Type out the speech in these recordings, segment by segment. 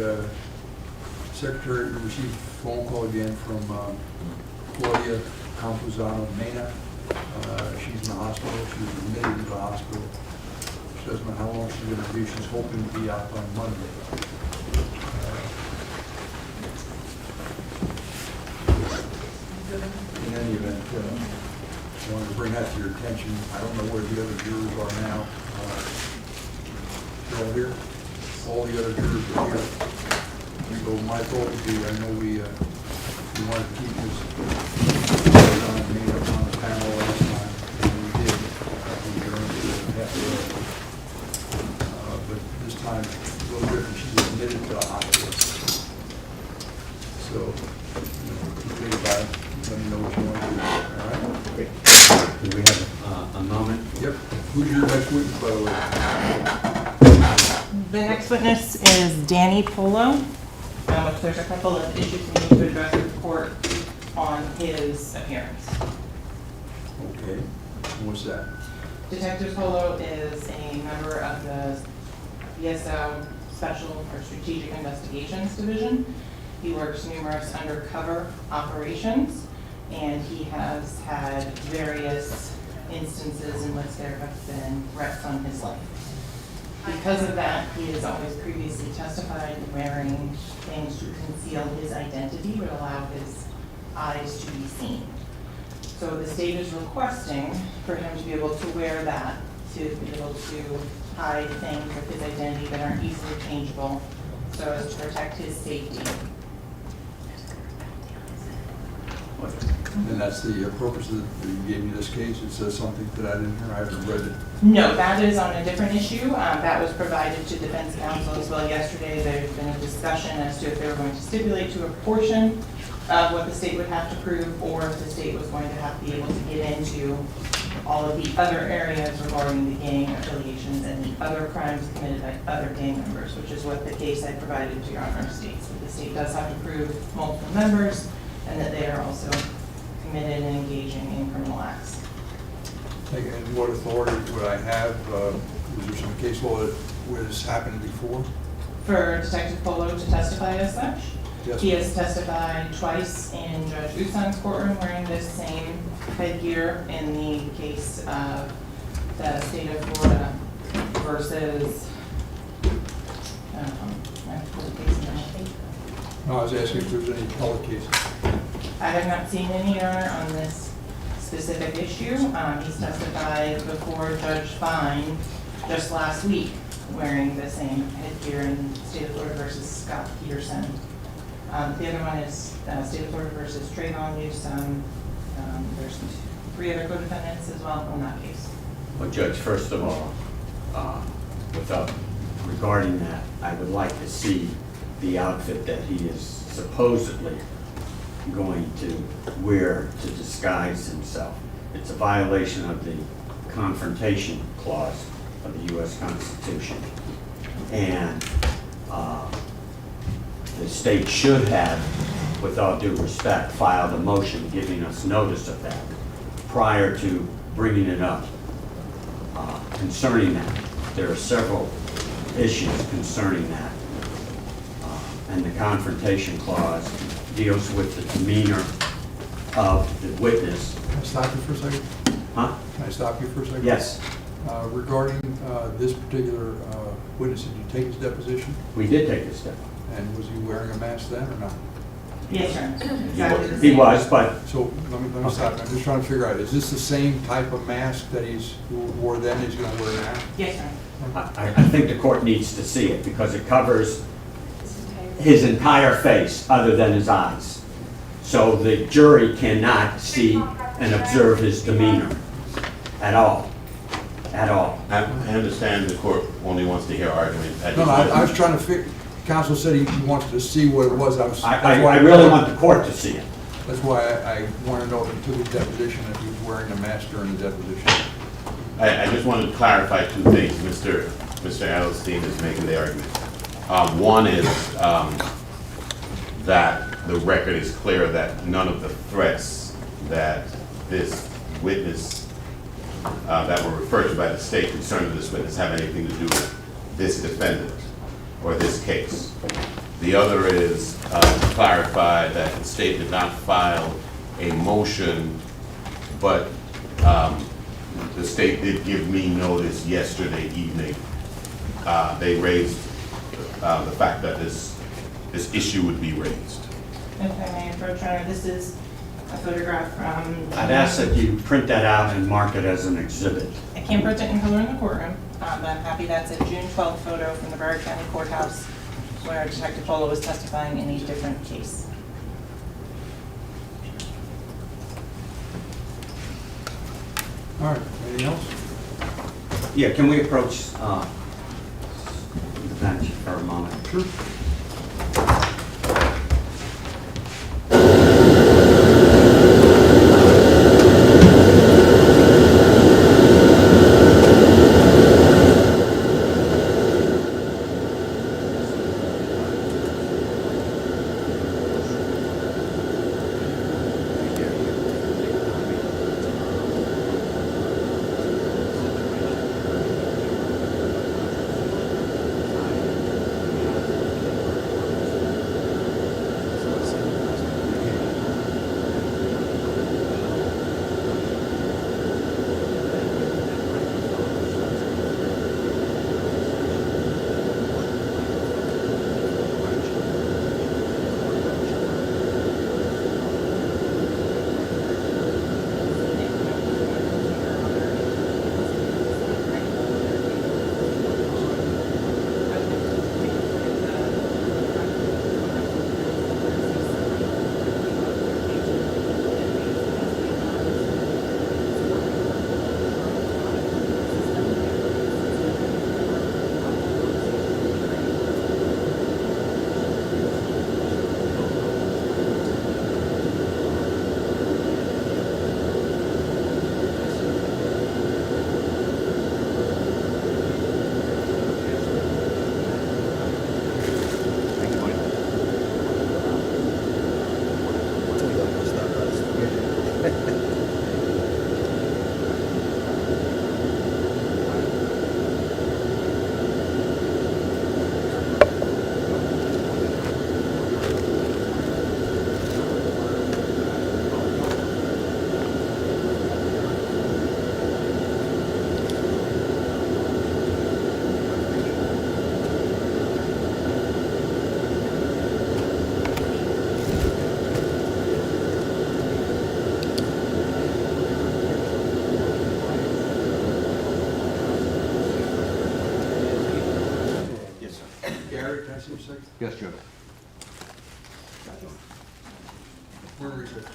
the secretary received a phone call again from Claudia Campuzano Mena. She's in the hospital. She was admitted to the hospital. She doesn't know how long she's going to be. She's hoping to be out on Monday. In any event, I wanted to bring that to your attention. I don't know where the other jurors are now. They're all here. All the other jurors are here. So my thought would be, I know we wanted to keep this on the panel last time, and we did. We adjourned to half the hour. But this time, a little different. She's admitted to the hospital. So, think about it. Let me know what you want to do. All right? Okay. Do we have a moment? Yep. Who's your next witness, by the way? The next witness is Danny Polo, which there's a couple of issues we need to address with the court on his appearance. Okay. What's that? Detective Polo is a member of the BSO Special or Strategic Investigations Division. He works numerous undercover operations, and he has had various instances in which there have been threats on his life. Because of that, he has always previously testified wearing things to conceal his identity but allow his eyes to be seen. So the state is requesting for him to be able to wear that, to be able to hide things with his identity that aren't easily changeable, so as to protect his safety. And that's the purpose that you gave me this case. It says something to that in here. I haven't read it. No, that is on a different issue. That was provided to defense counsel as well yesterday. There's been a discussion as to if they were going to stipulate to a portion of what the state would have to prove, or if the state was going to have to be able to get into all of the other areas regarding the gang affiliations and the other crimes committed by other gang members, which is what the case I provided to Your Honor states. That the state does have to prove multiple members and that they are also committed and engaging in criminal acts. And what authority would I have? Is there some case law where this happened before? For Detective Polo to testify as such? Yes. He has testified twice in Judge Usan's courtroom wearing this same headgear in the case of the state of Florida versus, I put the case in. No, I was asking if there was any appellate cases. I have not seen any, Your Honor, on this specific issue. He's testified before Judge Fine just last week wearing the same headgear in state of Florida versus Scott Peterson. The other one is state of Florida versus Trayvon Newsome. There's 3 other co-defendants as well on that case. Well, Judge, first of all, regarding that, I would like to see the outfit that he is supposedly going to wear to disguise himself. It's a violation of the Confrontation Clause of the U.S. Constitution. And the state should have, with all due respect, filed a motion giving us notice of that prior to bringing it up. Concerning that, there are several issues concerning that. And the Confrontation Clause deals with the demeanor of the witness. Can I stop you for a second? Huh? Can I stop you for a second? Yes. Regarding this particular witness, did you take his deposition? We did take this step. And was he wearing a mask then or not? Yes, Your Honor. Exactly the He same. was, but So let me stop. I'm just trying to figure out, is this the same type of mask that he's wore then he's going to wear now? Yes, Your Honor. I think the court needs to see it because it covers his entire face other than his eyes. So the jury cannot see and observe his demeanor at all. At all. I understand the court only wants to hear argument. No, I was trying to figure, counsel said he wanted to see what it was. I really want the court to see it. That's why I want to know if he took his deposition, if he was wearing a mask during the deposition. I just wanted to clarify 2 things. Mr. Adelstein is making the argument. One is that the record is clear that none of the threats that this witness, that were referred to by the state concerning this witness have anything to do with this defendant or this case. The other is to clarify that the state did not file a motion, but the state did give me notice yesterday evening. They raised the fact that this issue would be raised. If I may approach, Your Honor, this is a photograph from. I'd ask that you print that out and mark it as an exhibit. I can't print it in color in the courtroom, but I'm happy that's a June 12th photo from the Broward County Courthouse where Detective Polo was testifying in a different case. All right, anything else? Yeah, can we approach the bench for a moment? Sure. Gary, can I see a second? Yes, Joe. Where is it?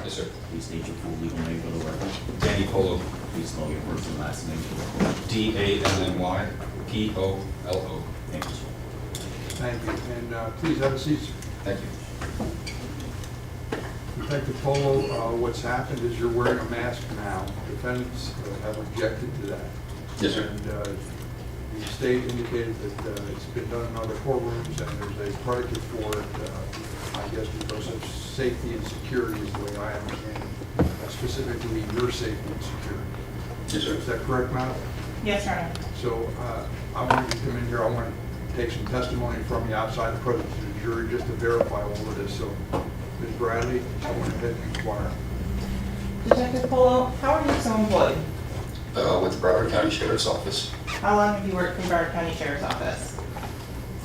Yes, sir. Please state your full legal name for the record. Danny Polo, Please spell your first and last name for the record. DANNYPOLO. Thank you, sir. Thank you, and please have a seat. Thank you. Detective Polo, what's happened is you're wearing a mask now. Defendants have objected to that. Yes, sir. And the state indicated that it's been done in other courtrooms, and there's a predicate for it, I guess because of safety and security is the way I understand it, specifically your safety and security. Yes, sir. Is that correct, madam? Yes, Your Honor. So I want you to come in here, I want to take some testimony from you outside the presence of the jury just to verify all of this. So, Ms. Bradley, I want to head and inquire. Detective Polo, how are you so employed? With the Broward County Sheriff's Office. How long have you worked in Broward County Sheriff's Office?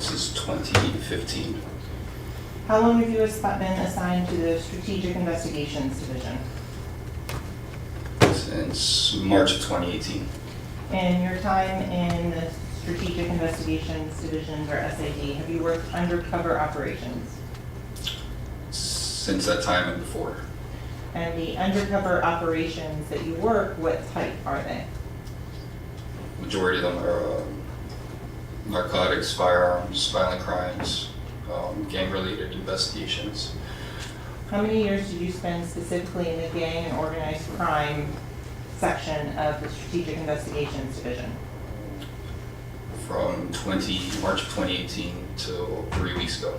Since 2015. How long have you been assigned to the Strategic Investigations Division? Since March of 2018. In your time in the Strategic Investigations Division, or SAD, have you worked undercover operations? Since that time and before. And the undercover operations that you work, what type are they? Majority of them are narcotics, firearms, violent crimes, gang-related investigations. How many years did you spend specifically in the gang and organized crime section of the Strategic Investigations Division? From March of 2018 till 3 weeks ago.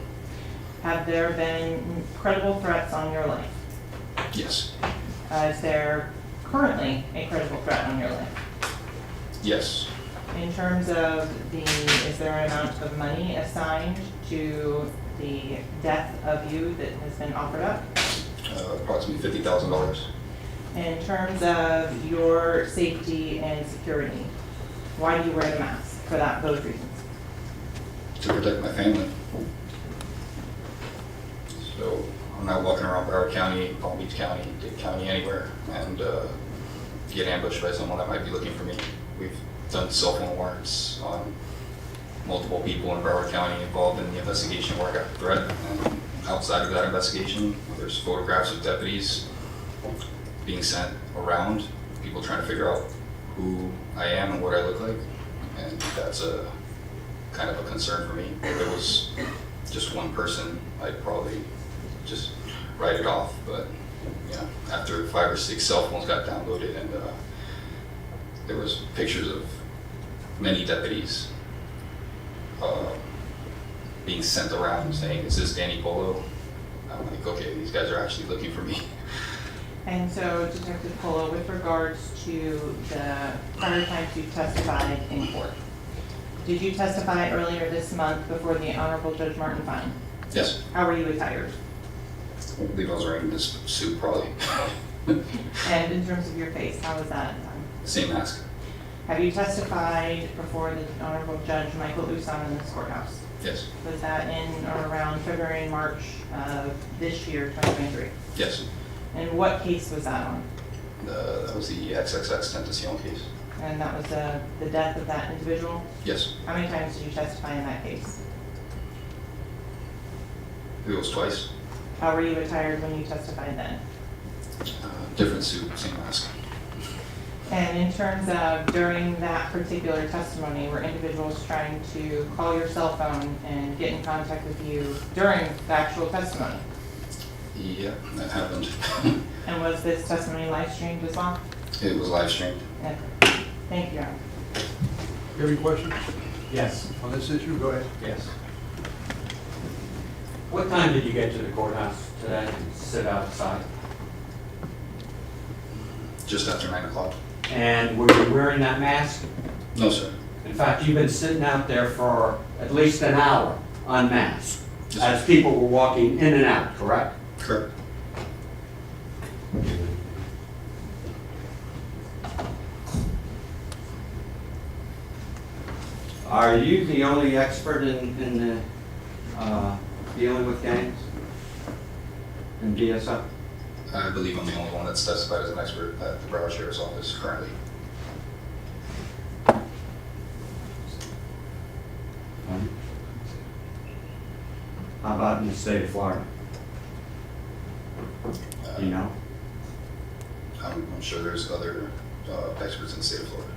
Have there been credible threats on your life? Yes. Is there currently a credible threat on your life? Yes. In terms of is there an amount of money assigned to the death of you that has been offered up? Approximately $50,000. In terms of your safety and security, why do you wear the mask for those reasons? To protect my family. So I'm not walking around Broward County, Palm Beach County, Dade County, anywhere, and get ambushed by someone that might be looking for me. We've done cell phone warrants on multiple people in Broward County involved in the investigation where I got the threat. And outside of that investigation, there's photographs of deputies being sent around, people trying to figure out who I am and what I look like. And that's a kind of a concern for me. If it was just one person, I'd probably just write it off. But you know, after 5 or 6 cell phones got downloaded, and there was pictures of many deputies being sent around saying, "Is this Danny Polo?" I'm like, okay, these guys are actually looking for me. And so, Detective Polo, with regards to the prior times you testified in court, did you testify earlier this month before the Honorable Judge Martin Fine? Yes, How were you attired? I believe I was wearing this suit probably. And in terms of your face, how was that done? Same mask. Have you testified before the Honorable Judge Michael Usan in this courthouse? Yes, Was that in or around February and March of this year, 2023? yes. And what case was that on? That was the XXX Tentacion case. And that was the death of that individual? Yes, How many times did you testify in that case? it was twice. How were you attired when you testified then? Different suit, same mask. And in terms of during that particular testimony, were individuals trying to call your cell phone and get in contact with you during the actual testimony? Yeah, that happened. And was this testimony live streamed as well? It was live streamed. Okay. Thank you, Your Honor. You have any questions Yes, on this issue? Go ahead. yes. What time did you get to the courthouse today and sit outside? Just after 9 o'clock. And were you wearing that mask? No, sir. In fact, you've been sitting out there for at least an hour unmasked, Yes, as sir. people were walking in and out, correct? Correct. Are you the only expert in dealing with gangs in DSO? I believe I'm the only one that's testified as an expert at the Broward Sheriff's Office currently. How about in the state of Florida? Do you know? sure there's other experts in the state of Florida.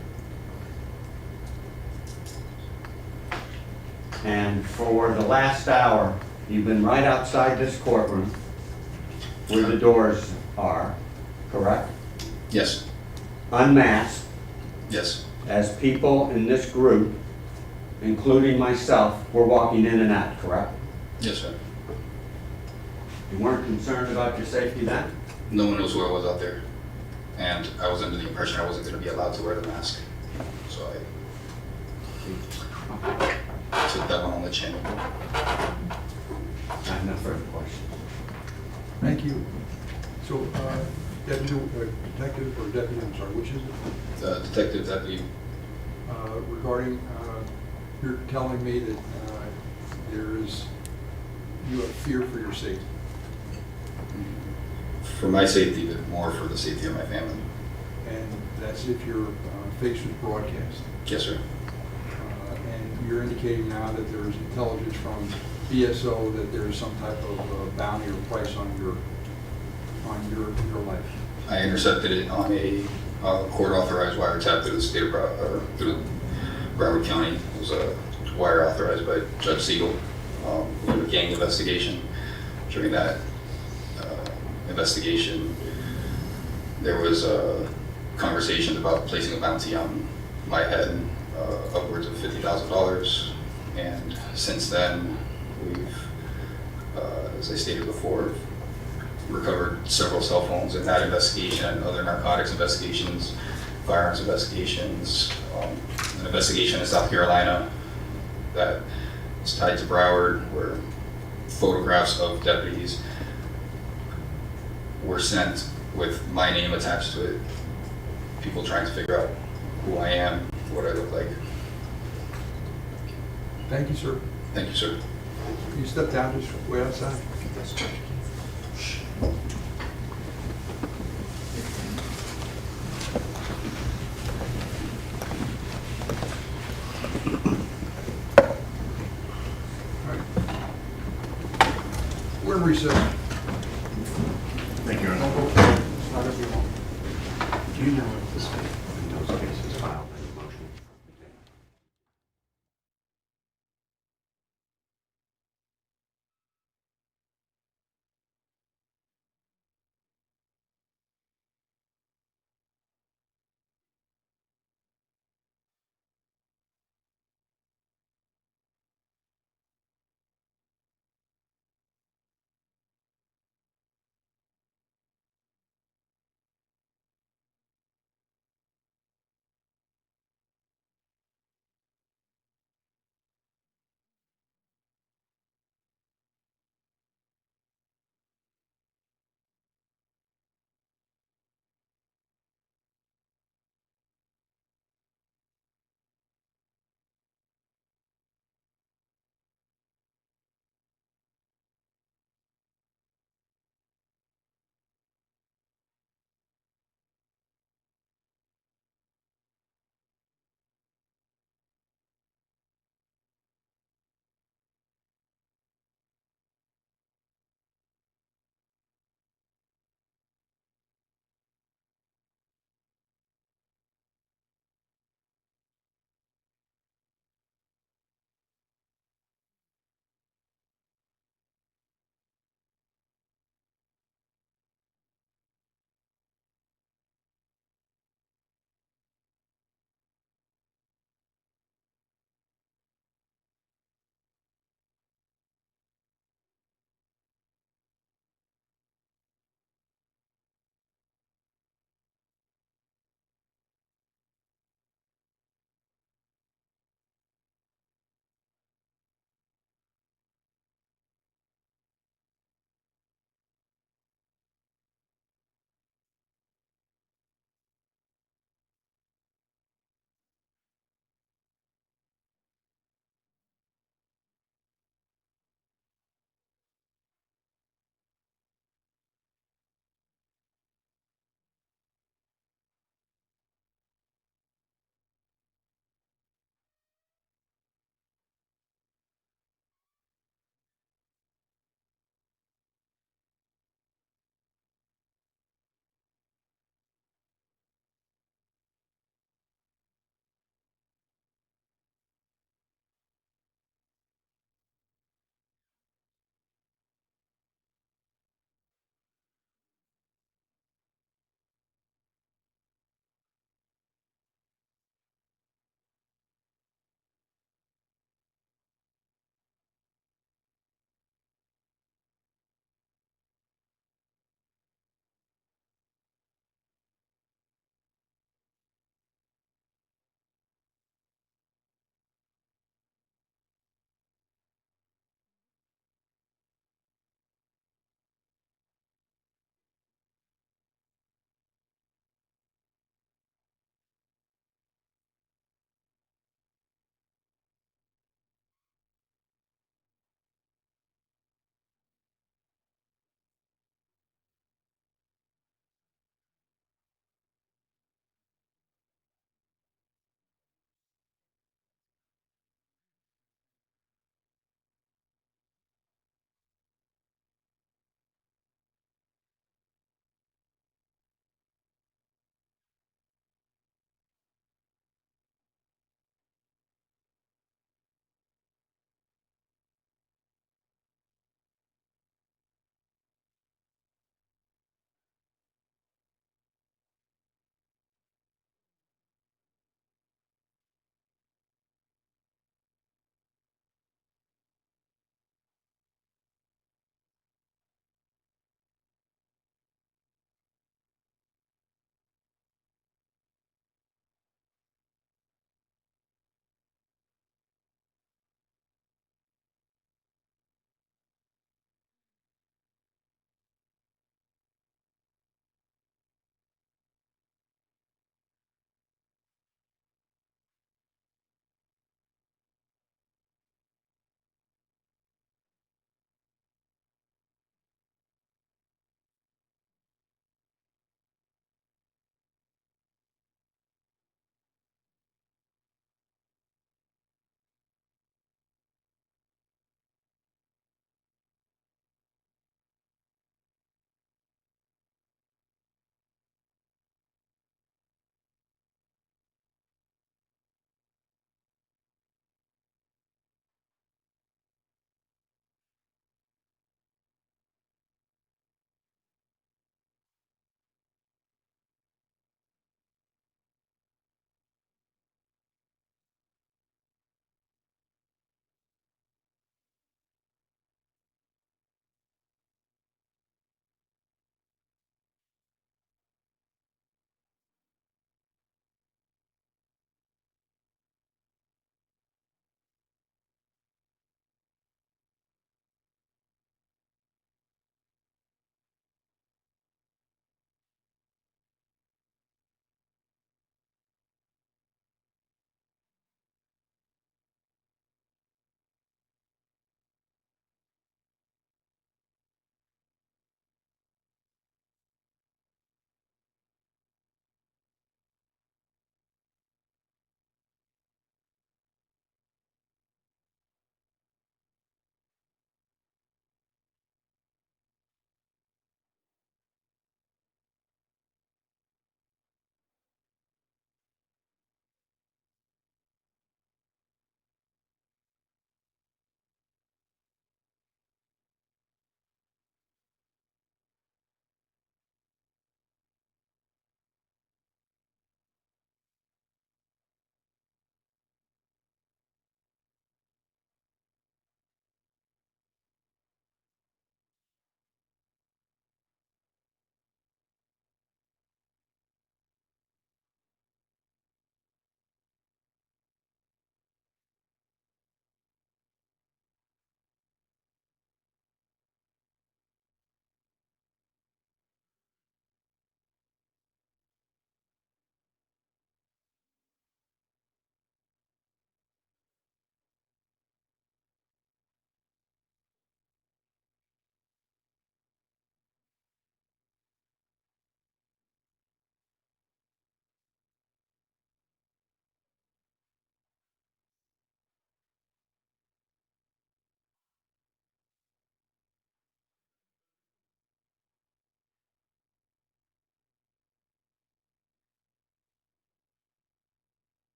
And for the last hour, you've been right outside this courtroom where the doors are, correct? Yes, Unmasked, yes, as people in this group, including myself, were walking in and out, correct? yes, sir. You weren't concerned about your safety then? No one knows who I was out there, and I was under the impression I wasn't going to be allowed to wear the mask, so I took that one on the chin. I have no further questions. Thank you. So, detective or deputy, I'm sorry, which is it? Detective Deputy, Regarding, you're telling me that you have fear for your safety. for my safety, but more for the safety of my family. And that's if your face was broadcast. Yes, sir. And you're indicating now that there is intelligence from BSO that there is some type of bounty or price on your life. I intercepted it on a court-authorized wiretap through the state of through Broward County. It was a wire authorized by Judge Siegel. We had a gang investigation. During that investigation, there was conversations about placing a bounty on my head, upwards of $50,000. And since then, we've, as I stated before, recovered several cell phones in that investigation and other narcotics investigations, firearms investigations, an investigation in South Carolina that is tied to Broward, where photographs of deputies were sent with my name attached to it. People trying to figure out who I am, what I look like. Thank you, sir. Thank you, sir. Can you step down just way outside? All right. We're in recess. Thank you, Your Honor. Don't go. It's not gonna be long. Do you know if the state, in those cases, filed any motion?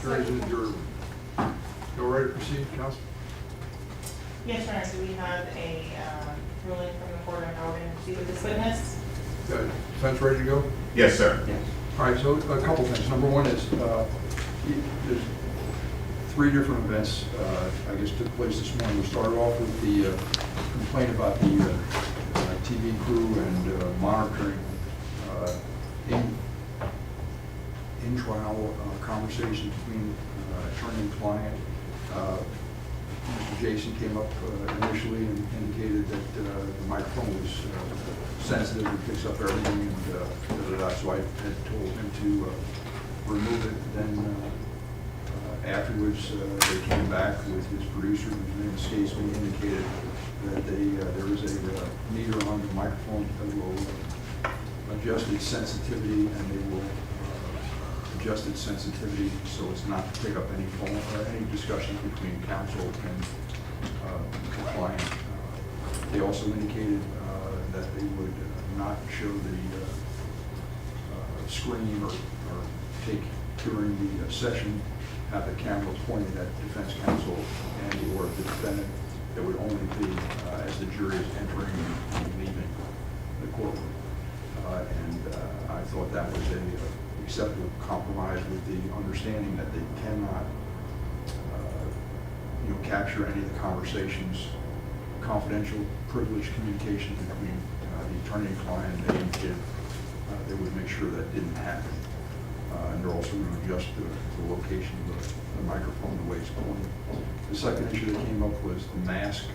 Jury's in the jury room. You all ready to proceed, counsel? Yes, Your Honor, do we have a ruling from the court on how we're going to proceed with this witness? Defense ready to go? Yes, sir. Yes. All right, so a couple things. Number one is, there's three different events, I guess, took place this morning. We started off with the complaint about the TV crew and monitoring in-trial conversation between attorney and client. Mr. Jason came up initially and indicated that the microphone was sensitive and picks up everything, and so I had told him to remove it. Then afterwards, they came back with his producer, whose name escapes me, indicated that there was a meter on the microphone that will adjust its sensitivity, and they will adjust its sensitivity so as not to pick up any phone or any discussion between counsel and the client. They also indicated that they would not show the screen or take during the session, have the camera pointed at defense counsel and or the defendant. It would only be as the jury is entering and leaving the courtroom. I thought that was a acceptable compromise with the understanding that they cannot capture any of the conversations, confidential, privileged communication between the attorney and client. They indicated they would make sure that didn't happen. And they're also going to adjust the location of the microphone the way it's pointed. The second issue that came up was the mask,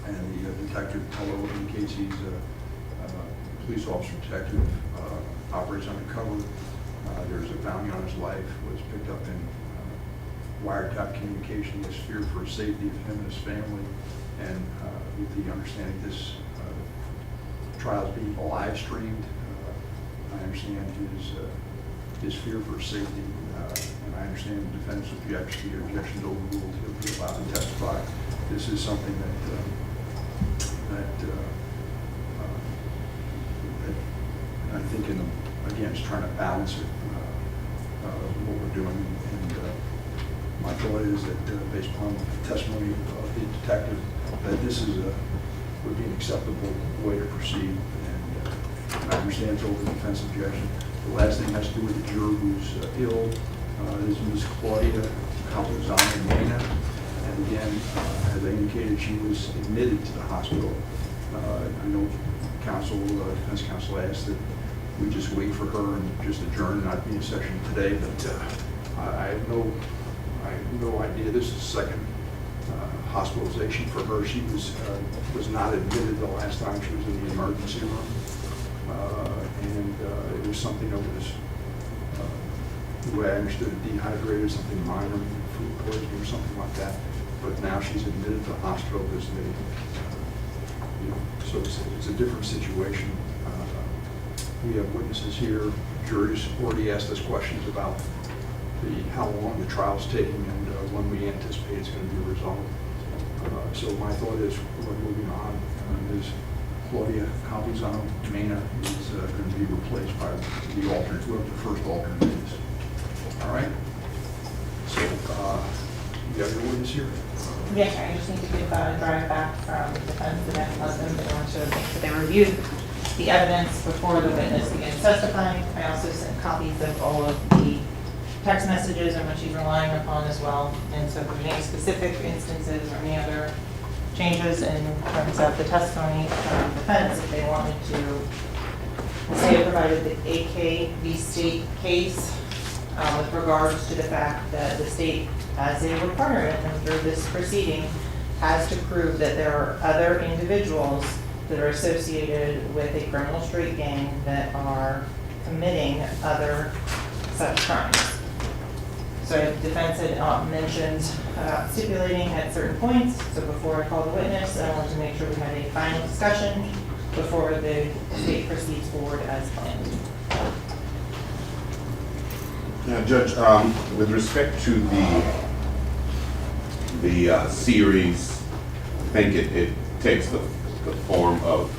and the detective, although indicates he's a police officer detective, operates undercover. There's a bounty on his life, was picked up in wiretap communication. He has fear for his safety of him and his family, and with the understanding this trial is being live streamed, I understand his fear for safety, and I understand the defense objection overruled. He'll be allowed to testify. This is something that I think, again, is trying to balance it, what we're doing. And my thought is that based upon the testimony of the detective, that this is would be an acceptable way to proceed. And I understand it's over the defense objection. The last thing has to do with the juror who's ill. This is Ms. Claudia Campuzano-Mena. And again, as I indicated, she was admitted to the hospital. I know defense counsel asked that we just wait for her and just adjourn and not be in session today, but I have no idea. This is the second hospitalization for her. She was not admitted the last time she was in the emergency room. And it was something that was, the way I understood it, dehydrated, something minor, food poisoning or something like that. But now she's admitted to the hospital because they, so it's a different situation. We have witnesses here. Juries already asked us questions about how long the trial's taking and when we anticipate it's going to be resolved. So my thought is we're moving on. Ms. Claudia Campuzano-Mena is going to be replaced by the alternate, whoever the first alternate is. All right? So you got your witness here? Yes, I just need to give a drive back from the defense and then husband in order to make sure they reviewed the evidence before the witness begins testifying. I also sent copies of all of the text messages and what she's relying upon as well. And so if there's any specific instances or any other changes in terms of the testimony from defense, if they wanted to say it provided the AK v. State case with regards to the fact that the state, as a requirement under this proceeding, has to prove that there are other individuals that are associated with a criminal street gang that are committing other such crimes. So the defense had mentioned about stipulating at certain points. So before I call the witness, I wanted to make sure we had a final discussion before the state proceeds forward as planned. Now, Judge, with respect to the series, I think it takes the form of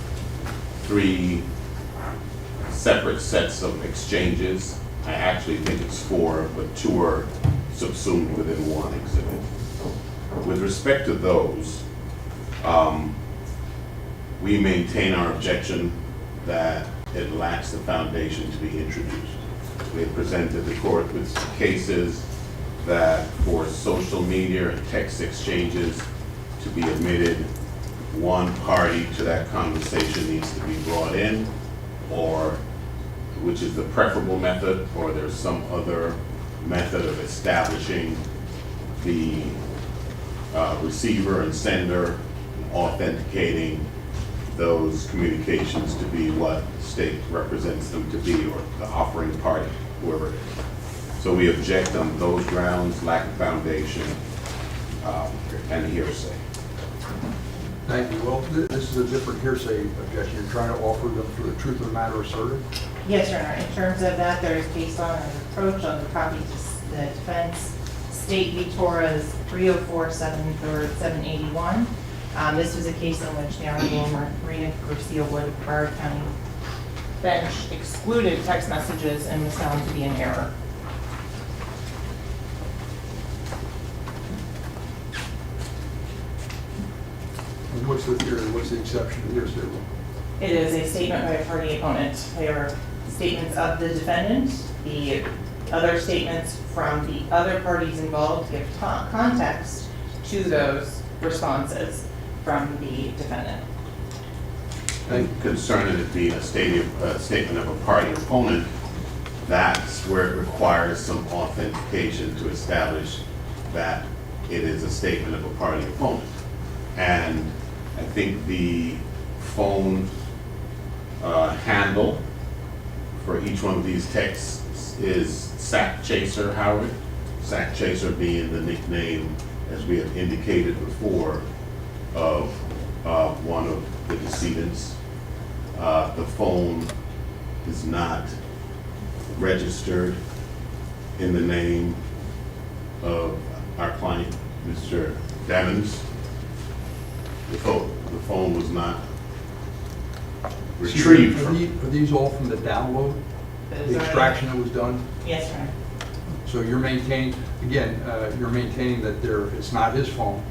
3 separate sets of exchanges. I actually think it's 4, but 2 are subsumed within one exhibit. With respect to those, we maintain our objection that it lacks the foundation to be introduced. We have presented the court with cases that for social media and text exchanges to be admitted, one party to that conversation needs to be brought in, or which is the preferable method, or there's some other method of establishing the receiver and sender, authenticating those communications to be what the state represents them to be, or the offering party, whoever it is. So we object on those grounds: lack of foundation and hearsay. Thank you. Well, this is a different hearsay objection. You're trying to offer them for the truth of the matter asserted? Yes, Your Honor. In terms of that, there is case law and approach on the copy to the defense. State v. Torres 304 7 3rd 781. This was a case in which the Honorable Marina Garcia Wood, Broward County bench excluded text messages and was found to be an error. And what's the theory? What's the exception to the hearsay rule? It is a statement by a party opponent. They are statements of the defendant. The other statements from the other parties involved give context to those responses from the defendant. Concerning it being a statement of a party opponent, that's where it requires some authentication to establish that it is a statement of a party opponent. And I think the phone handle for each one of these texts is Sack Chaser Howard. Sack Chaser being the nickname, as we have indicated before, of one of the decedents. The phone is not registered in the name of our client, Mr. Devins. The phone was not retrieved from. Are these all from the download, the extraction that was done? Yes, Your Honor. So you're maintaining, again, you're maintaining that it's not his phone.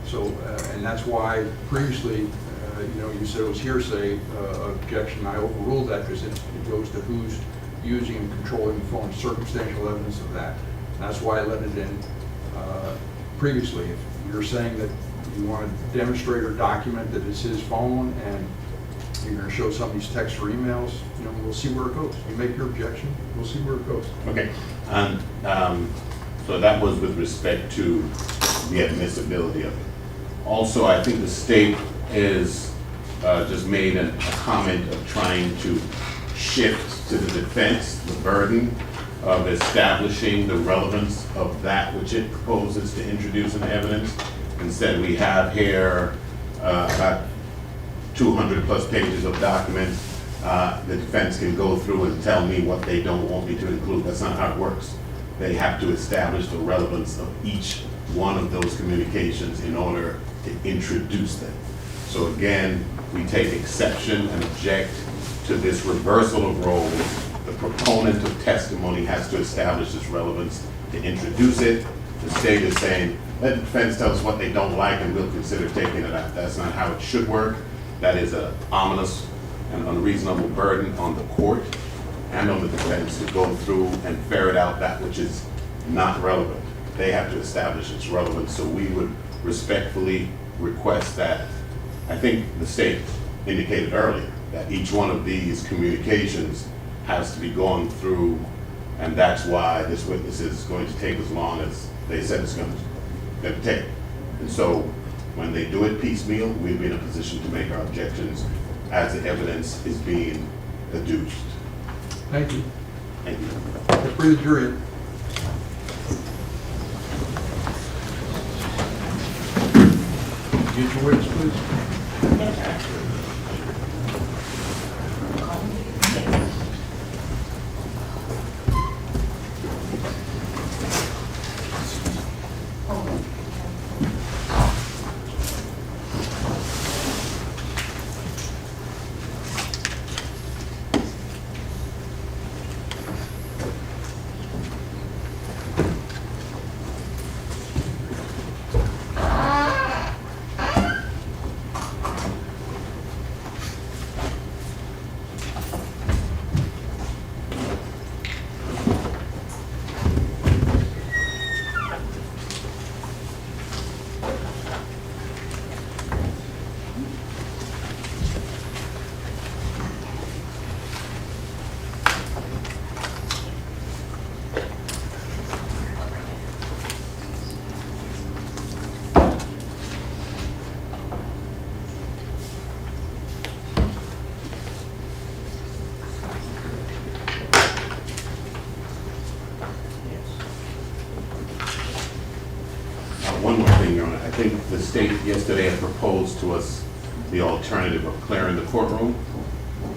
So, and that's why previously, you said it was hearsay objection. I overruled that because it goes to who's using and controlling the phone, circumstantial evidence of that. And that's why I let it in previously. If you're saying that you want to demonstrate or document that it's his phone and you're going to show some of these texts or emails, we'll see where it goes. You make your objection, we'll see where it goes. Okay, and so that was with respect to the admissibility of it. Also, I think the state is just made a comment of trying to shift to the defense the burden of establishing the relevance of that which it proposes to introduce in evidence. Instead, we have here about 200 plus pages of documents. The defense can go through and tell me what they don't want me to include. That's not how it works. They have to establish the relevance of each one of those communications in order to introduce them. So again, we take exception and object to this reversal of roles. The proponent of testimony has to establish this relevance to introduce it. The state is saying, let the defense tell us what they don't like and we'll consider taking it out. That's not how it should work. That is an ominous and unreasonable burden on the court and on the defense to go through and ferret out that which is not relevant. They have to establish its relevance. So we would respectfully request that. I think the state indicated earlier that each one of these communications has to be gone through, and that's why this witness is going to take as long as they said it's going to take. And so when they do it piecemeal, we'll be in a position to make our objections as the evidence is being adduced. Thank you. Thank you. Let's bring the jury in. Get your witness, please. Yes, Your Honor. state yesterday had proposed to us the alternative of clearing the courtroom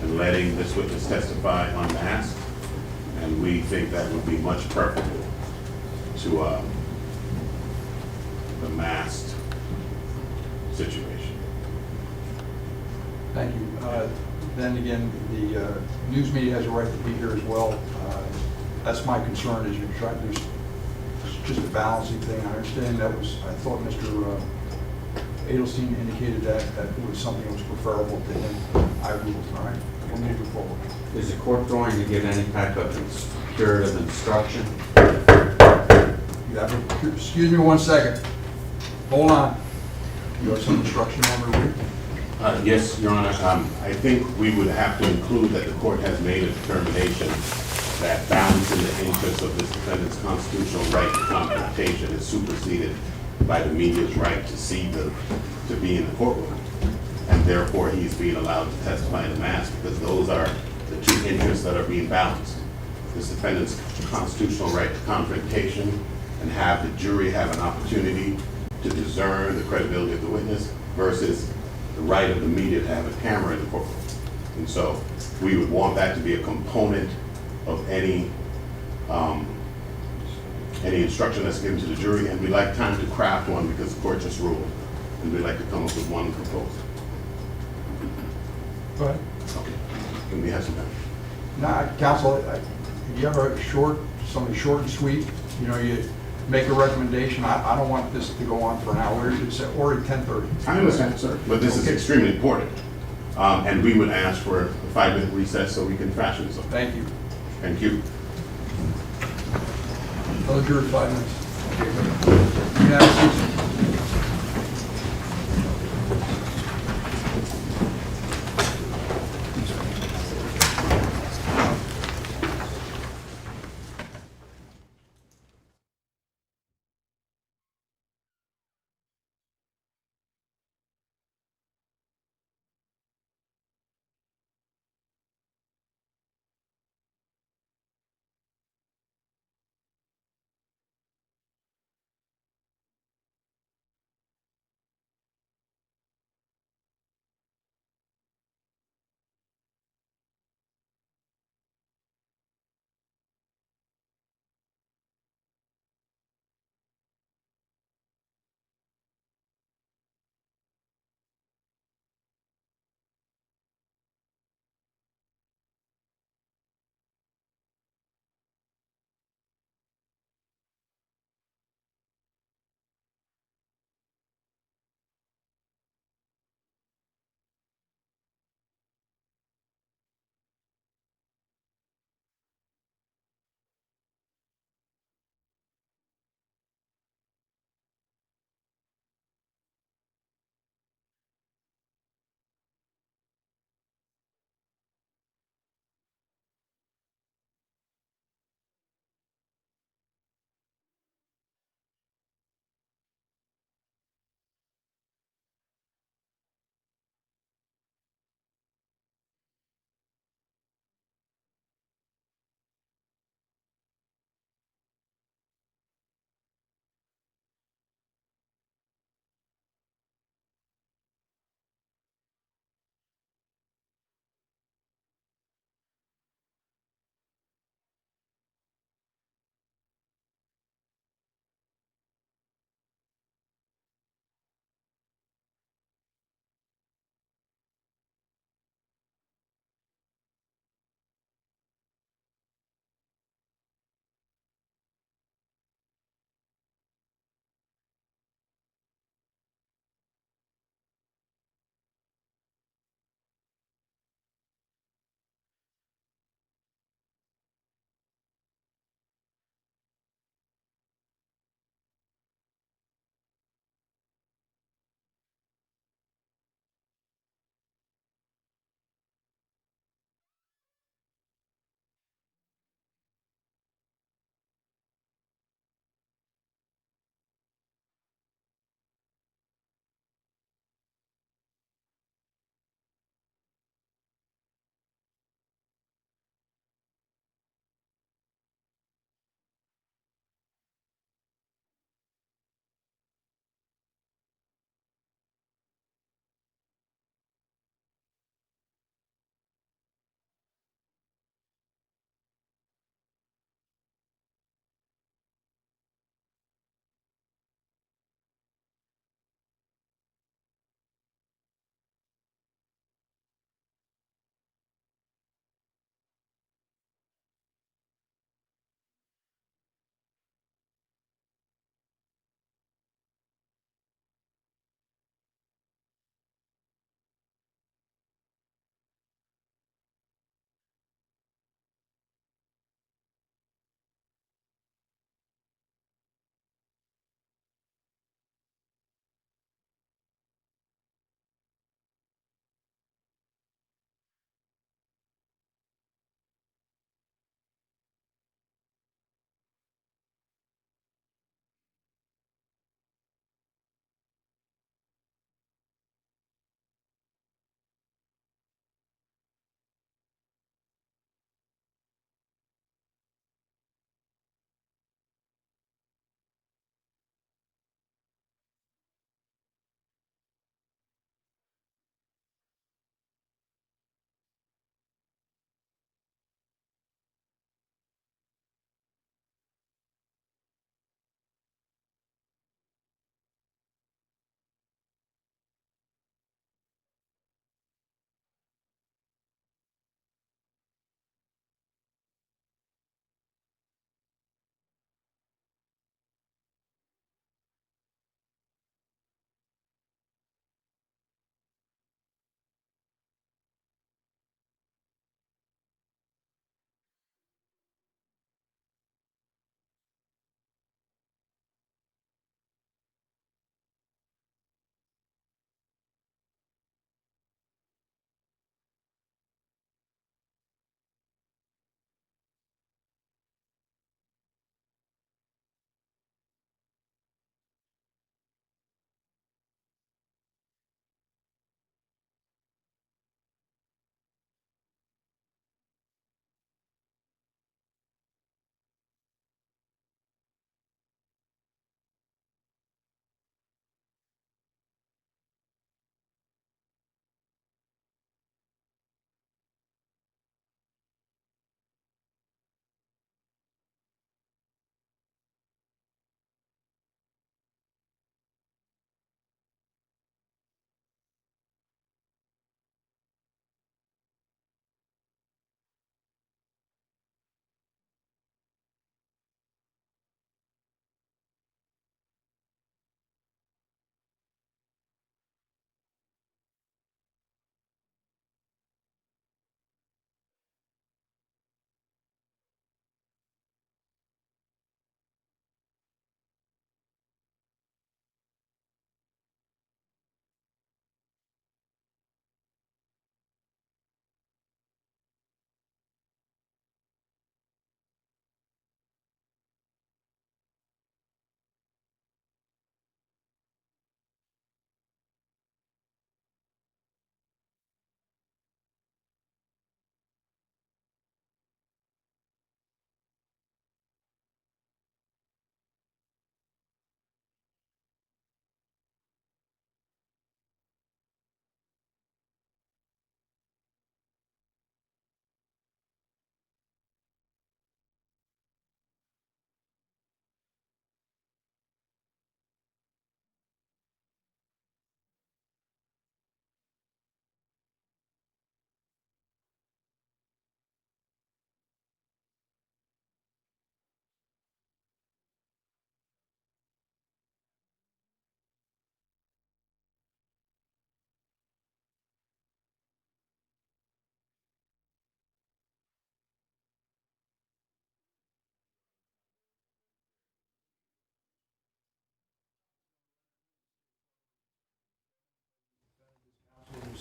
and letting this witness testify unmasked. And we think that would be much preferable to the masked situation. Thank you. Then again, the news media has a right to be here as well. That's my concern, is you're trying, there's it's just a balancing thing. I understand that was, I thought Mr. Edelstein indicated that was something that was preferable to him. I ruled, all right, we'll move it forward. Is the court going to give any type of curative instruction? You have excuse me 1 second. Hold on. You have some instruction on the read? Yes, Your Honor. I think we would have to include that the court has made a determination that balancing the interests of this defendant's constitutional right to confrontation is superseded by the media's right to be in the courtroom. And therefore, he's being allowed to testify in a mask, because those are the two interests that are being balanced. This defendant's constitutional right to confrontation and have the jury have an opportunity to discern the credibility of the witness versus the right of the media to have a camera in the courtroom. And so we would want that to be a component of any instruction that's given to the jury, and we'd like time to craft one because the court just ruled, and we'd like to come up with one proposal. Go ahead. Okay, can we have some time? Now, counsel, you have a something short and sweet, you know, you make a recommendation. I don't want this to go on for an hour. It's already 10:30. I understand, sir, but this is extremely important. And we would ask for a 5-minute recess so we can fashion something. Thank you. Thank you. I'll adjourn 5 minutes. You have a seat.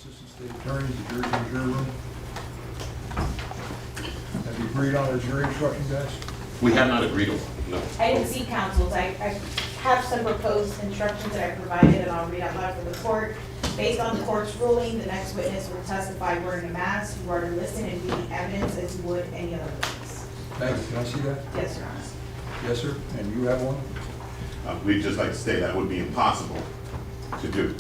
Assistant State Attorney, the jury in the jury room. Have you agreed on a jury instruction, guys? We have not agreed on, no. I didn't see counsels. I have some proposed instructions that I provided, and I'll read out loud for the court. Based on the court's ruling, the next witness will testify wearing a mask. You are to listen and read the evidence as you would any other witness. Thank you. Can I see that? Yes, Your Honor. Yes, sir. And you have one? We'd just like to say that would be impossible to do.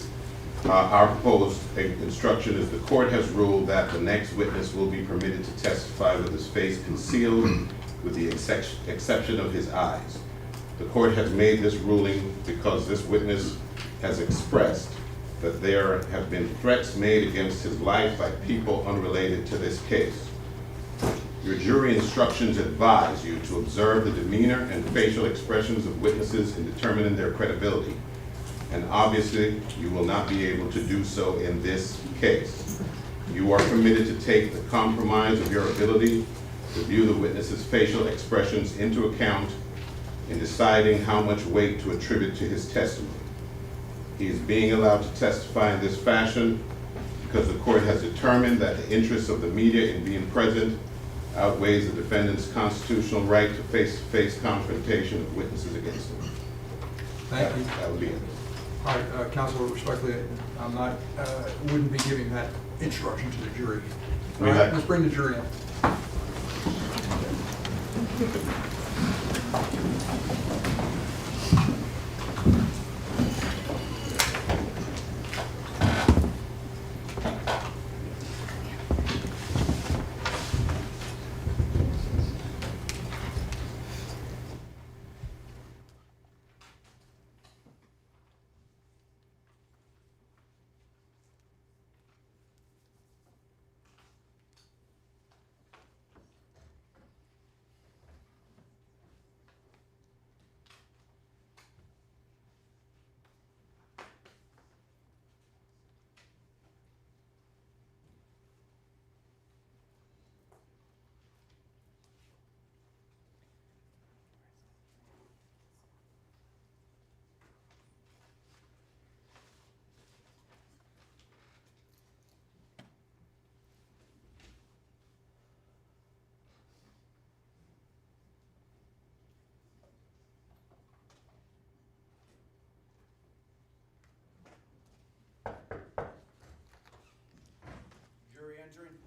Our proposed instruction is the court has ruled that the next witness will be permitted to testify with his face concealed with the exception of his eyes. The court has made this ruling because this witness has expressed that there have been threats made against his life by people unrelated to this case. Your jury instructions advise you to observe the demeanor and facial expressions of witnesses in determining their credibility. And obviously, you will not be able to do so in this case. You are permitted to take the compromise of your ability to view the witness's facial expressions into account in deciding how much weight to attribute to his testimony. He is being allowed to testify in this fashion because the court has determined that the interests of the media in being present outweighs the defendant's constitutional right to face-to-face confrontation of witnesses against him. Thank you. That would be it. All right, Counselor, respectfully, I'm not, wouldn't be giving that instruction to the jury. All right, let's bring the jury in. Jury entering.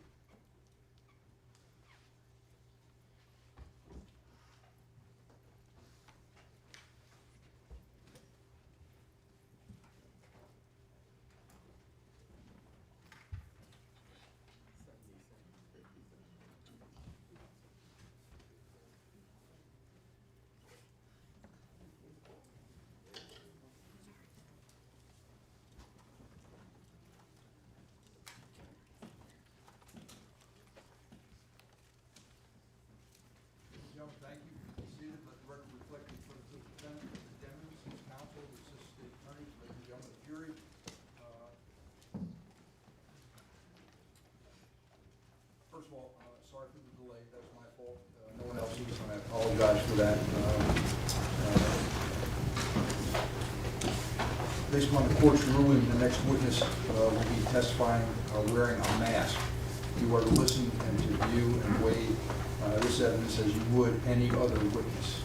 Gentlemen, thank you. Be seated. Let the record reflect the defendant, the defendants, his counsel, the assistant state attorney, ladies and gentlemen of the jury. First of all, sorry for the delay. That was my fault. No one else is, and I apologize for that. Based upon the court's ruling, the next witness will be testifying wearing a mask. You are to listen and to view and weigh this evidence as you would any other witness.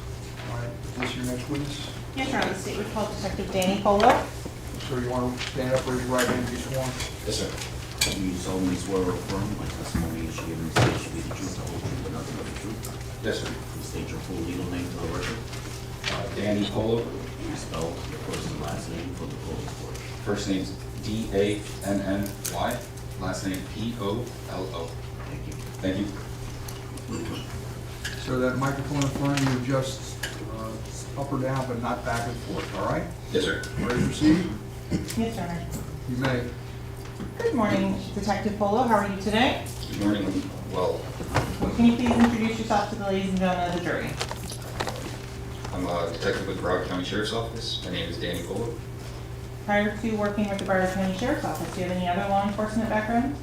All right, is this your next witness? Yes, Your Honor. The state would call Detective Danny Polo. Sir, you want to stand up, raise your right hand, and be sworn? Yes, sir. Do you solemnly swear or affirm my testimony you should give in this case should be the truth, the whole truth, and nothing but the truth? Yes, sir. Please state your full legal name for the record. Danny Polo. Please spell your first and last name for the full report. First name's D-A-N-N-Y. Last name P-O-L-O. Thank you. Thank you. So that microphone in front of you, just up or down, but not back and forth, all right? Yes, sir. Ready to proceed? Yes, Your Honor. You may. Good morning, Detective Polo. How are you today? Good morning. Well, Can you please introduce yourself to the ladies and gentlemen of the jury? I'm a detective with the Broward County Sheriff's Office. My name is Danny Polo. Prior to working with the Broward County Sheriff's Office, do you have any other law enforcement background?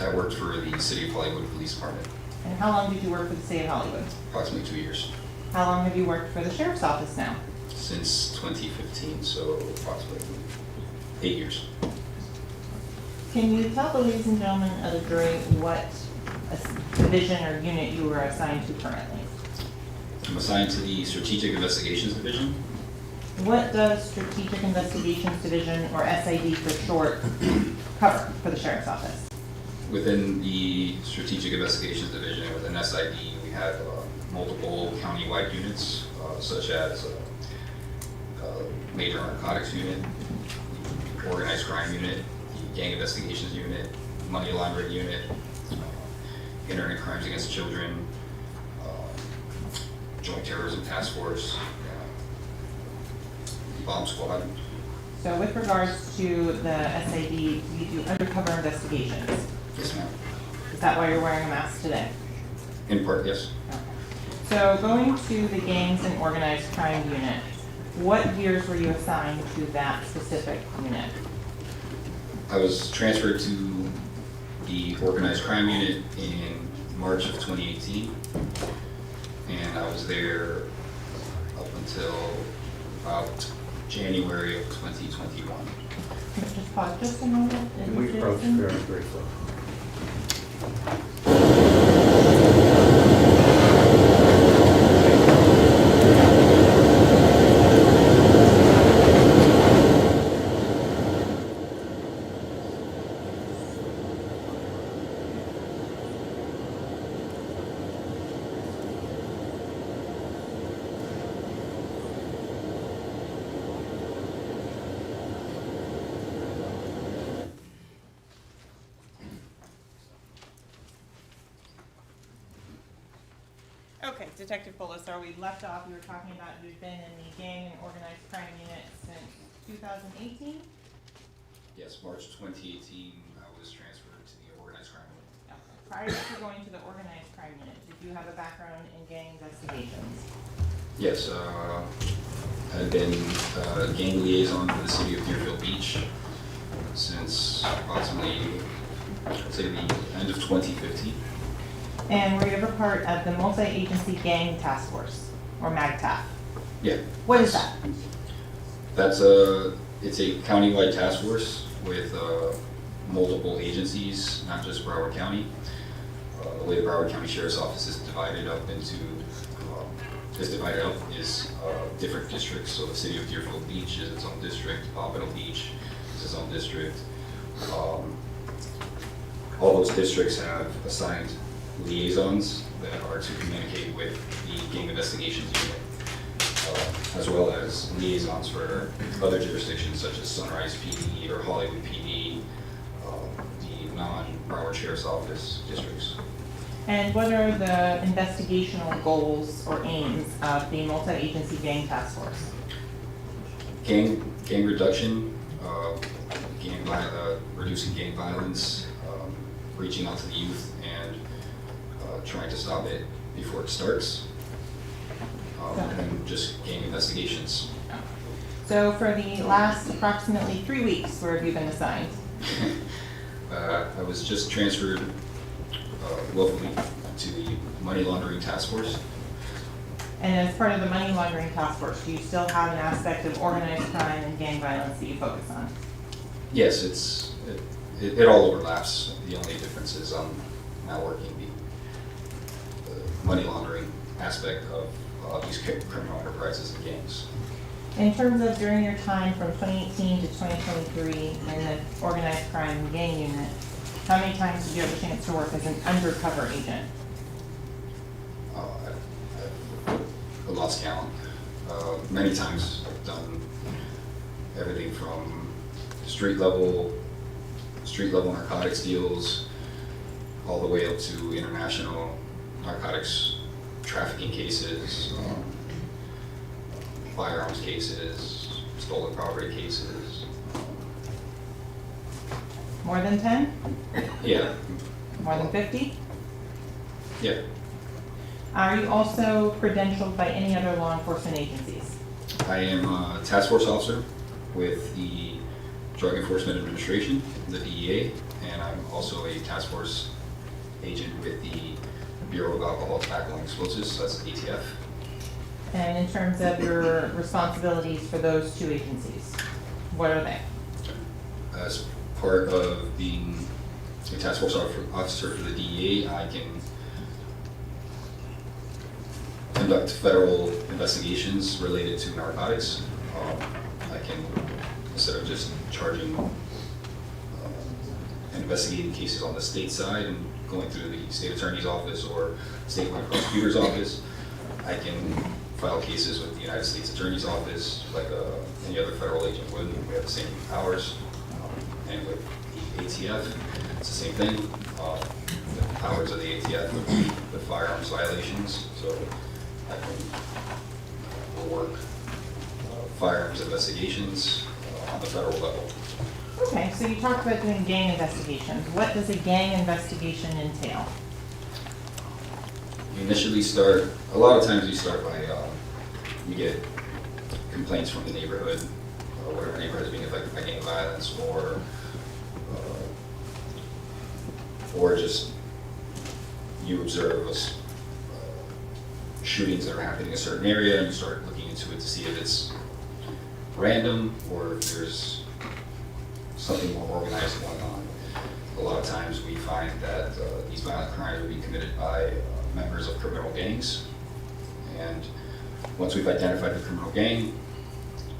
I worked for the City of Hollywood Police Department And how long did you work for the state of Hollywood? approximately 2 years. How long have you worked for the Sheriff's Office now? Since 2015, so approximately 8 years. Can you tell the ladies and gentlemen of the jury what division or unit you were assigned to currently? I'm assigned to the Strategic Investigations Division. What does Strategic Investigations Division, or SID for short, cover for the Sheriff's Office? Within the Strategic Investigations Division, within SID, we have multiple county-wide units, such as Major Narcotics Unit, the Organized Crime Unit, the Gang Investigations Unit, Money Laundering Unit, Internet Crimes Against Children, Joint Terrorism Task Force, Bomb Squad. So with regards to the SID, you do undercover investigations. Yes, ma'am. Is that why you're wearing a mask today? In part, yes. Okay. So going to the Gangs and Organized Crime Unit, what years were you assigned to that specific unit? I was transferred to the Organized Crime Unit in March of 2018, and I was there up until about January of 2021. Just pause just a moment. Can we approach Jason? very briefly? Okay, Detective Polisar, we left off, you were talking about you've been in the Gang and Organized Crime Unit since 2018? Yes, March 2018, I was transferred to the Organized Crime Unit. Okay. Prior to going to the Organized Crime Unit, did you have a background in gang investigations? Yes, I've been gang liaison for the city of Deerfield Beach since approximately, I'd say, the end of 2015. And were you ever part of the Multi-Agency Gang Task Force, or MAGTAF? Yeah. What is that? It's a countywide task force with multiple agencies, not just Broward County. The way the Broward County Sheriff's Office is divided up is different districts. So the city of Deerfield Beach is its own district, Pompano Beach is its own district. All those districts have assigned liaisons that are to communicate with the Gang Investigations Unit, as well as liaisons for other jurisdictions such as Sunrise PD or Hollywood PD, the non-Broward Sheriff's Office districts. And what are the investigational goals or aims of the Multi-Agency Gang Task Force? Gang reduction, reducing gang violence, reaching out to the youth and trying to stop it before it starts, and just gang investigations. So for the last approximately 3 weeks, where have you been assigned? I was just transferred locally to the Money Laundering Task Force. And as part of the Money Laundering Task Force, do you still have an aspect of organized crime and gang violence that you focus on? Yes, it all overlaps. The only difference is I'm now working the money laundering aspect of these criminal enterprises and gangs. In terms of during your time from 2018 to 2023 in the Organized Crime and Gang Unit, how many times did you have a chance to work as an undercover agent? I lost count. Many times I've done everything from street level narcotics deals all the way up to international narcotics trafficking cases, firearms cases, stolen property cases. More than 10? Yeah. More than 50? Yeah. Are you also credentialed by any other law enforcement agencies? I am a task force officer with the Drug Enforcement Administration, the DEA, and I'm also a task force agent with the Bureau of Alcohol, Tobacco, and Explosives, that's ATF. And in terms of your responsibilities for those two agencies, what are they? As part of being a task force officer for the DEA, I can conduct federal investigations related to narcotics. I can, instead of just charging and investigating cases on the state side and going through the state attorney's office or statewide prosecutor's office, I can file cases with the United States Attorney's Office like any other federal agent would. We have the same powers. And with the ATF, it's the same thing. The powers of the ATF would be the firearms violations. So I can work firearms investigations on the federal level. Okay, so you talked about doing gang investigations. What does a gang investigation entail? You initially start, a lot of times you start by, you get complaints from the neighborhood, whatever neighborhood is being affected by gang violence, or just you observe shootings that are happening in a certain area and you start looking into it to see if it's random or if there's something more organized going on. A lot of times we find that these violent crimes are being committed by members of criminal gangs, and once we've identified the criminal gang,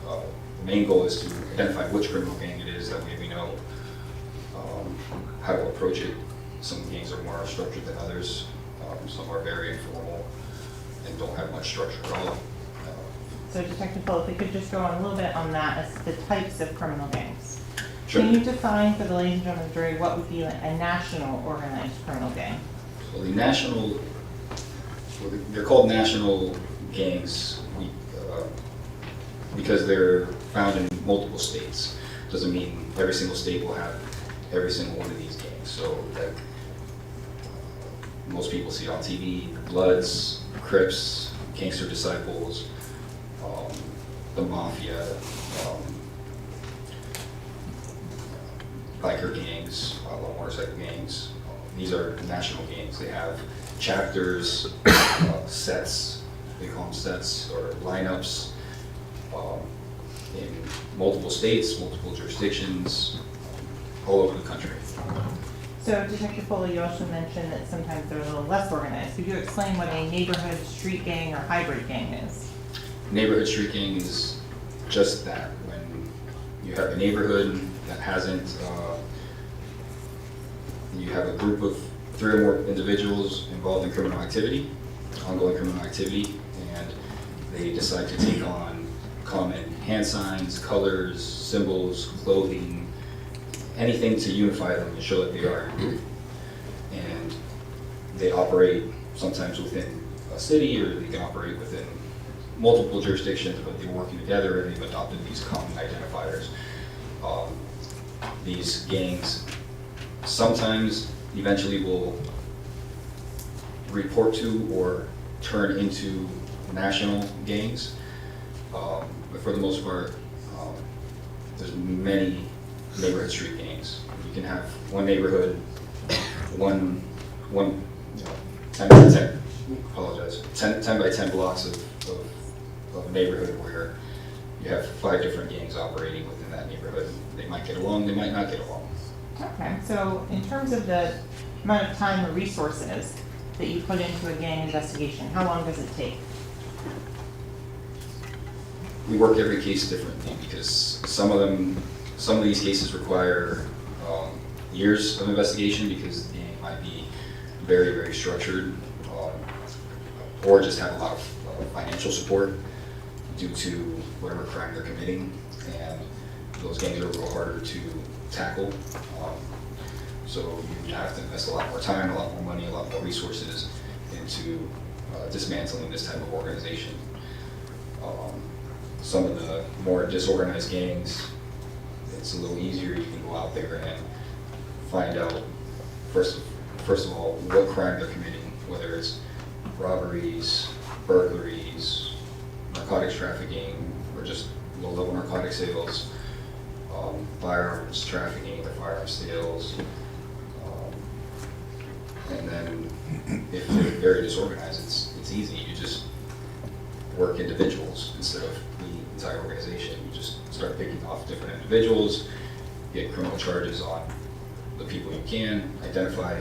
the main goal is to identify which criminal gang it is. That way we know how to approach it. Some gangs are more structured than others. Some are very informal and don't have much structure at all. So Detective Full, if we could just go on a little bit on that, as the types of criminal gangs. Sure. Can you define for the ladies and gentlemen of the jury what would be a national organized criminal gang? So the national, they're called national gangs because they're found in multiple states. Doesn't mean every single state will have every single one of these gangs. So like most people see on TV, Bloods, Crips, Gangster Disciples, the Mafia, biker gangs, outlaw motorcycle gangs. These are national gangs. They have chapters, sets, they call them sets, or lineups in multiple states, multiple jurisdictions, all over the country. So Detective Foley, you also mentioned that sometimes they're a little less organized. Could you explain what a neighborhood street gang or hybrid gang is? Neighborhood street gang is just that. When you have a neighborhood that hasn't, you have a group of 3 or more individuals involved in criminal activity, ongoing criminal activity, and they decide to take on common hand signs, colors, symbols, clothing, anything to unify them and show that they are a group. And they operate sometimes within a city, or they can operate within multiple jurisdictions, but they're working together and they've adopted these common identifiers. These gangs sometimes eventually will report to or turn into national gangs, but for the most part, there's many neighborhood street gangs. You can have one neighborhood, one 10 by 10, apologize, 10 by 10 blocks of a neighborhood where you have 5 different gangs operating within that neighborhood. They might get along, they might not get along. Okay, so in terms of the amount of time or resources that you put into a gang investigation, how long does it take? We work every case differently because some of these cases require years of investigation because the gang might be very, very structured, or just have a lot of financial support due to whatever crime they're committing, and those gangs are a little harder to tackle. So you have to invest a lot more time, a lot more money, a lot more resources into dismantling this type of organization. Some of the more disorganized gangs, it's a little easier. You can go out there and find out, first of all, what crime they're committing, whether it's robberies, burglaries, narcotics trafficking, or just low-level narcotic sales, firearms trafficking, or firearms sales. And then if they're very disorganized, it's easy. You just work individuals instead of the entire organization. You just start picking off different individuals, get criminal charges on the people you can, identify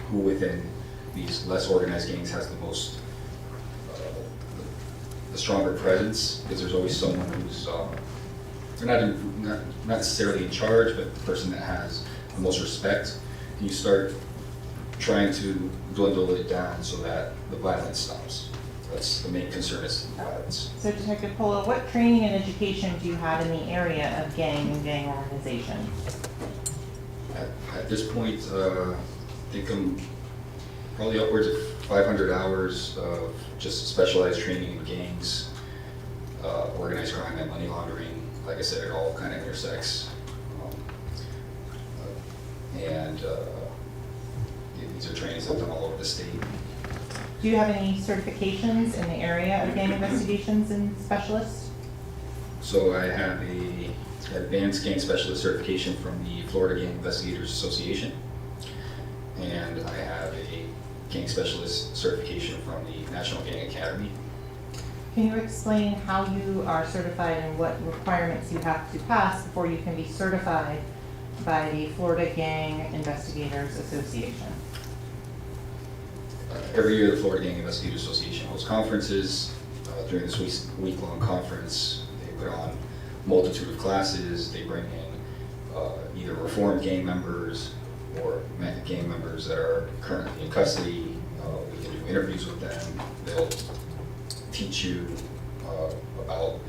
who within these less organized gangs has the most, the stronger presence, because there's always someone who's, they're not necessarily in charge, but the person that has the most respect, and you start trying to dwindle it down so that the violence stops. That's the main concern, is violence. So Detective Polo, what training and education do you have in the area of gang and gang organization? At this point, I think I'm probably upwards of 500 hours of just specialized training in gangs, organized crime and money laundering. Like I said, it all kind of intersects. These are trainings I've done all over the state. Do you have any certifications in the area of gang investigations and specialists? So I have a advanced gang specialist certification from the Florida Gang Investigators Association, and I have a gang specialist certification from the National Gang Academy. Can you explain how you are certified and what requirements you have to pass before you can be certified by the Florida Gang Investigators Association? Every year, the Florida Gang Investigators Association hosts conferences. During this week-long conference, they put on a multitude of classes. They bring in either reformed gang members or gang members that are currently in custody. We can do interviews with them. They'll teach you about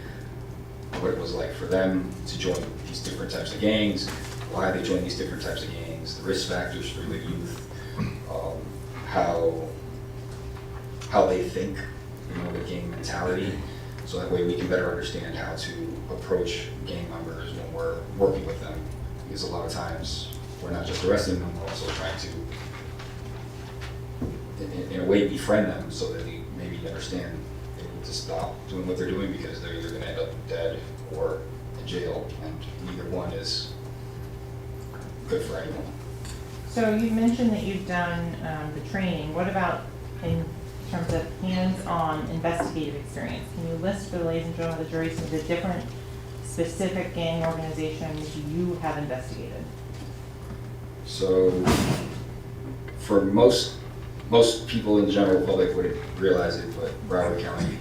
what it was like for them to join these different types of gangs, why they join these different types of gangs, the risk factors for the youth, how they think, the gang mentality, so that way we can better understand how to approach gang members when we're working with them. Because a lot of times we're not just arresting them, we're also trying to, in a way, befriend them so that they maybe understand they need to stop doing what they're doing, because they're either going to end up dead or in jail, and neither one is good for anyone. So you mentioned that you've done the training. What about in terms of hands-on investigative experience? Can you list for the ladies and gentlemen of the jury some of the different specific gang organizations you have investigated? So, for most people in the general public wouldn't realize it, but Broward County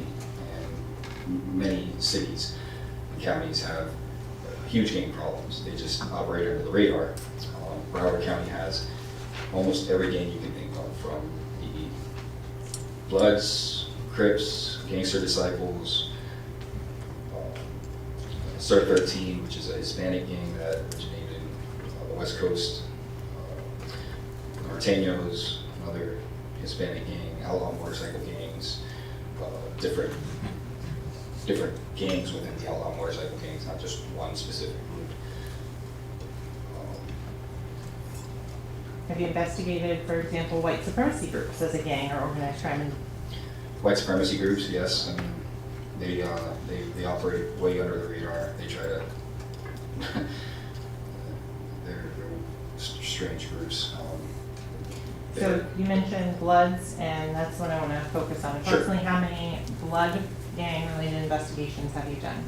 and many cities and counties have huge gang problems. They just operate under the radar. Broward County has almost every gang you can think of, from the Bloods, Crips, Gangster Disciples, Sir 13, which is a Hispanic gang that originated in the West Coast, Norteños, another Hispanic gang, outlaw motorcycle gangs, different gangs within the outlaw motorcycle gangs, not just one specific group. Have you investigated, for example, white supremacy groups as a gang or organized crime? White supremacy groups, yes. I mean, they operate way under the radar. They try to. they're strange groups. So you mentioned Bloods, and that's what I want to focus on. Sure. Approximately how many blood gang-related investigations have you done?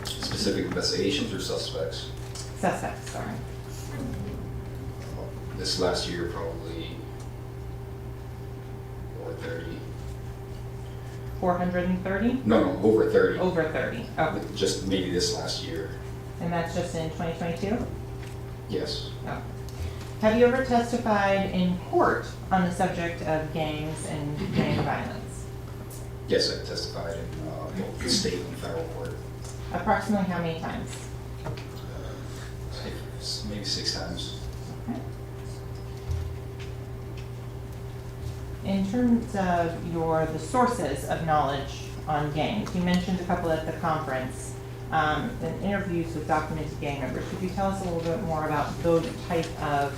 Specific investigations or suspects? Suspects, sorry. This last year, probably over 30. 430? No, over 30. Over 30. Oh, Just maybe this last year. and that's just in 2022? Yes. Oh. Have you ever testified in court on the subject of gangs and gang violence? Yes, I testified in both the state and federal court. Approximately how many times? Maybe 6 times. Okay. In terms of the sources of knowledge on gangs, you mentioned a couple at the conference, and interviews with documented gang members. Could you tell us a little bit more about those type of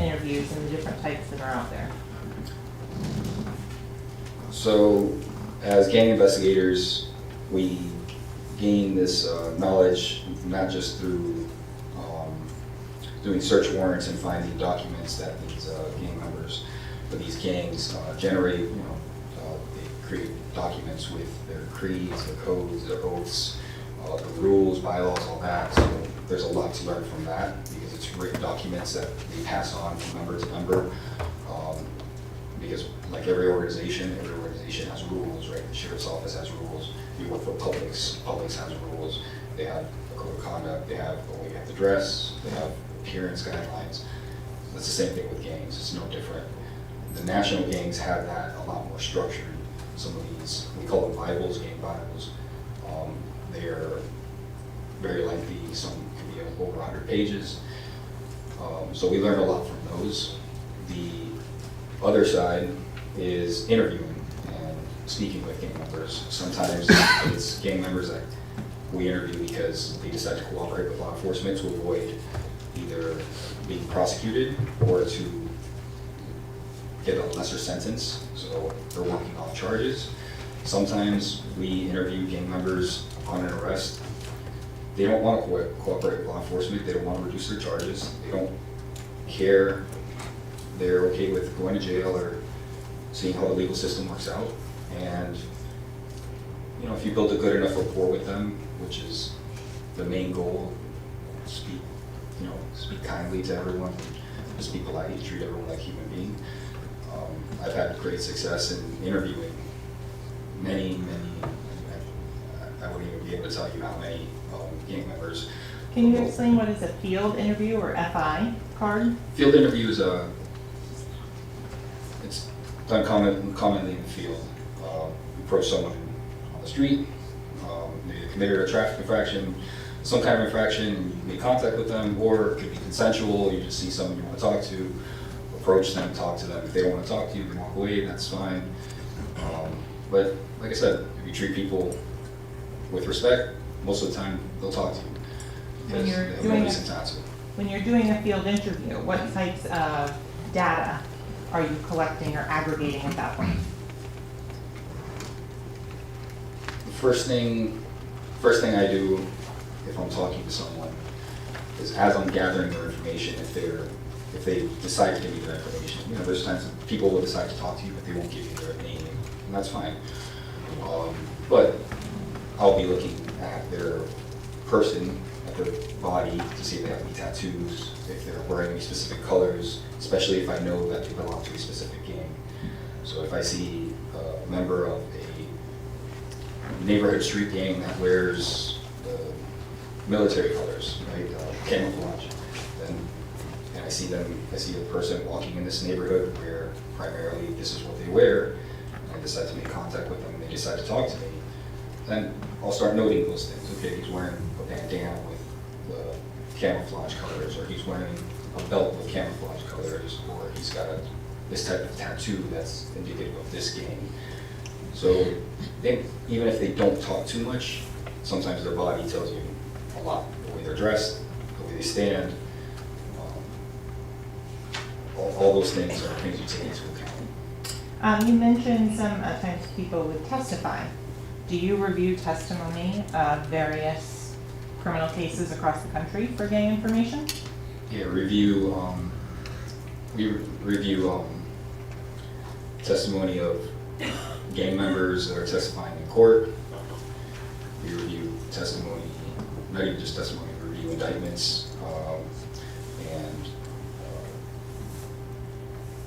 interviews and the different types that are out there? So, as gang investigators, we gain this knowledge not just through doing search warrants and finding documents that these gang members or these gangs generate. They create documents with their creeds, their codes, their oaths, the rules, bylaws, all that. So there's a lot to learn from that because it's written documents that they pass on from member to member. Because like every organization has rules, right? The sheriff's office has rules. You work for Publix has rules. They have a code of conduct. They have a way you have to dress. They have appearance guidelines. That's the same thing with gangs. It's no different. The national gangs have that a lot more structured. Some of these, we call them Bibles, gang Bibles. They're very lengthy. Some can be over 100 pages. So we learned a lot from those. The other side is interviewing and speaking with gang members. Sometimes it's gang members that we interview because they decide to cooperate with law enforcement to avoid either being prosecuted or to get a lesser sentence, so they're working off charges. Sometimes we interview gang members on an arrest. They don't want to cooperate with law enforcement. They don't want to reduce their charges. They don't care. They're okay with going to jail or seeing how the legal system works out. And you know, if you build a good enough rapport with them, which is the main goal, speak kindly to everyone, just be polite, treat everyone like a human being. I've had great success in interviewing many, I wouldn't even be able to tell you how many gang members. Can you explain what is a field interview or FI card? Field interview is it's done commonly in the field. You approach someone on the street, they committed a traffic infraction, some kind of infraction, and you make contact with them, or it could be consensual, you just see someone you want to talk to, approach them, talk to them. If they don't want to talk to you, you walk away, that's fine. But like I said, if you treat people with respect, most of the time they'll talk to you. When because you're they have doing no a- reason not to. When you're doing a field interview, what types of data are you collecting or aggregating at that point? The first thing I do if I'm talking to someone is, as I'm gathering their information, if they decide to give me their information, you know, there's times that people will decide to talk to you, but they won't give you their name, and that's fine. But I'll be looking at their person, at their body, to see if they have any tattoos, if they're wearing any specific colors, especially if I know that they belong to a specific gang. So if I see a member of a neighborhood street gang that wears military colors, right, camouflage, and I see a person walking in this neighborhood where primarily this is what they wear, and I decide to make contact with them and they decide to talk to me, then I'll start noting those things. Okay, he's wearing a bandana with camouflage colors, or he's wearing a belt with camouflage colors, or he's got this type of tattoo that's indicative of this gang. So even if they don't talk too much, sometimes their body tells you a lot. The way they're dressed, the way they stand, all those things are things you take into account. You mentioned some times people would testify. Do you review testimony of various criminal cases across the country for gang information? Yeah, we review testimony of gang members that are testifying in court. We review testimony, not even just testimony, we review indictments,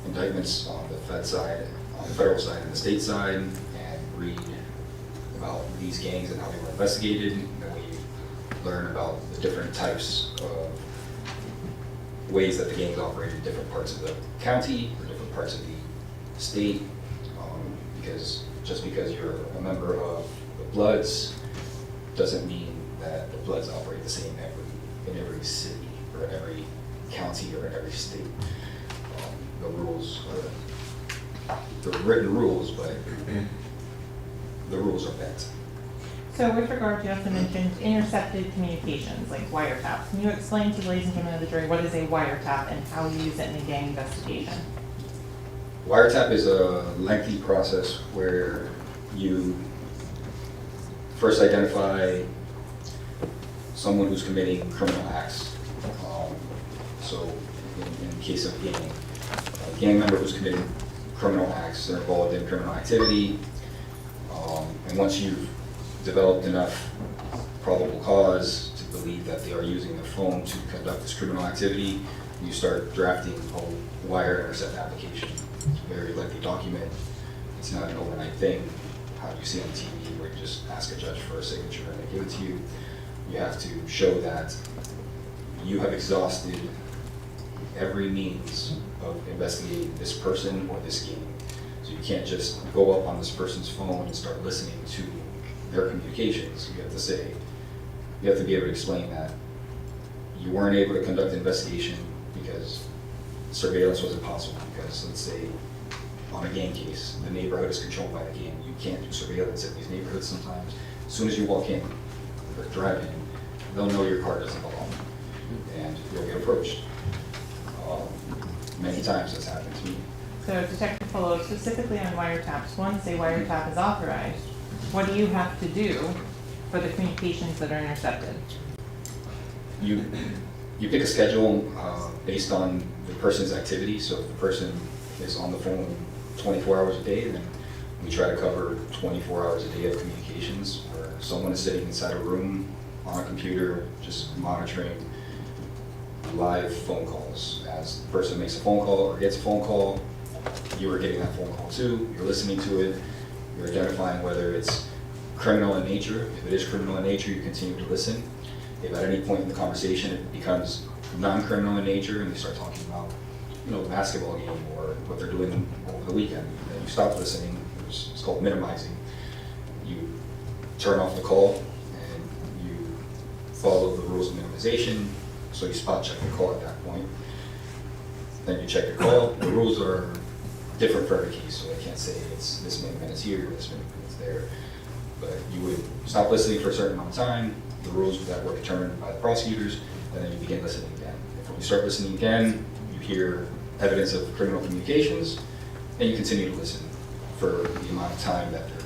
indictments on the federal side and the state side, and read about these gangs and how they were investigated, and then we learn about the different types of ways that the gangs operate in different parts of the county or different parts of the state, because just because you're a member of the Bloods doesn't mean that the Bloods operate the same in every city or in every county or in every state. The rules are the written rules, but the rules are bent. So with regard to, you also mentioned intercepted communications, like wiretaps. Can you explain to the ladies and gentlemen of the jury what is a wiretap and how you use it in a gang investigation? Wiretap is a lengthy process where you first identify someone who's committing criminal acts. So in the case of a gang member who's committing criminal acts, they're involved in criminal activity. And once you've developed enough probable cause to believe that they are using their phone to conduct this criminal activity, you start drafting a wire intercept application. It's a very lengthy document. It's not an overnight thing. How you see on TV where you just ask a judge for a signature and they give it to you. You have to show that you have exhausted every means of investigating this person or this game. So you can't just go up on this person's phone and start listening to their communications. You have to say, you have to be able to explain that you weren't able to conduct an investigation because surveillance wasn't possible. Because let's say on a gang case, the neighborhood is controlled by the gang. You can't do surveillance in these neighborhoods sometimes. As soon as you walk in or drive in, they'll know your car doesn't belong and you'll get approached. Many times that's happened to me. So Detective Polo, specifically on wiretaps, once a wiretap is authorized, what do you have to do for the communications that are intercepted? You pick a schedule based on the person's activity. So if the person is on the phone 24 hours a day, then we try to cover 24 hours a day of communications where someone is sitting inside a room on a computer just monitoring live phone calls. As the person makes a phone call or gets a phone call, you are getting that phone call too. You're listening to it. You're identifying whether it's criminal in nature. If it is criminal in nature, you continue to listen. If at any point in the conversation it becomes non-criminal in nature and they start talking about, the basketball game or what they're doing over the weekend, then you stop listening. It's called minimizing. You turn off the call and you follow the rules of minimization. So you spot check the call at that point. Then you check the call. The rules are different for every case, so I can't say it's this many minutes here, this many minutes there. But you would stop listening for a certain amount of time, the rules that were determined by the prosecutors, and then you begin listening again. If when you start listening again, you hear evidence of criminal communications, and you continue to listen for the amount of time that they're.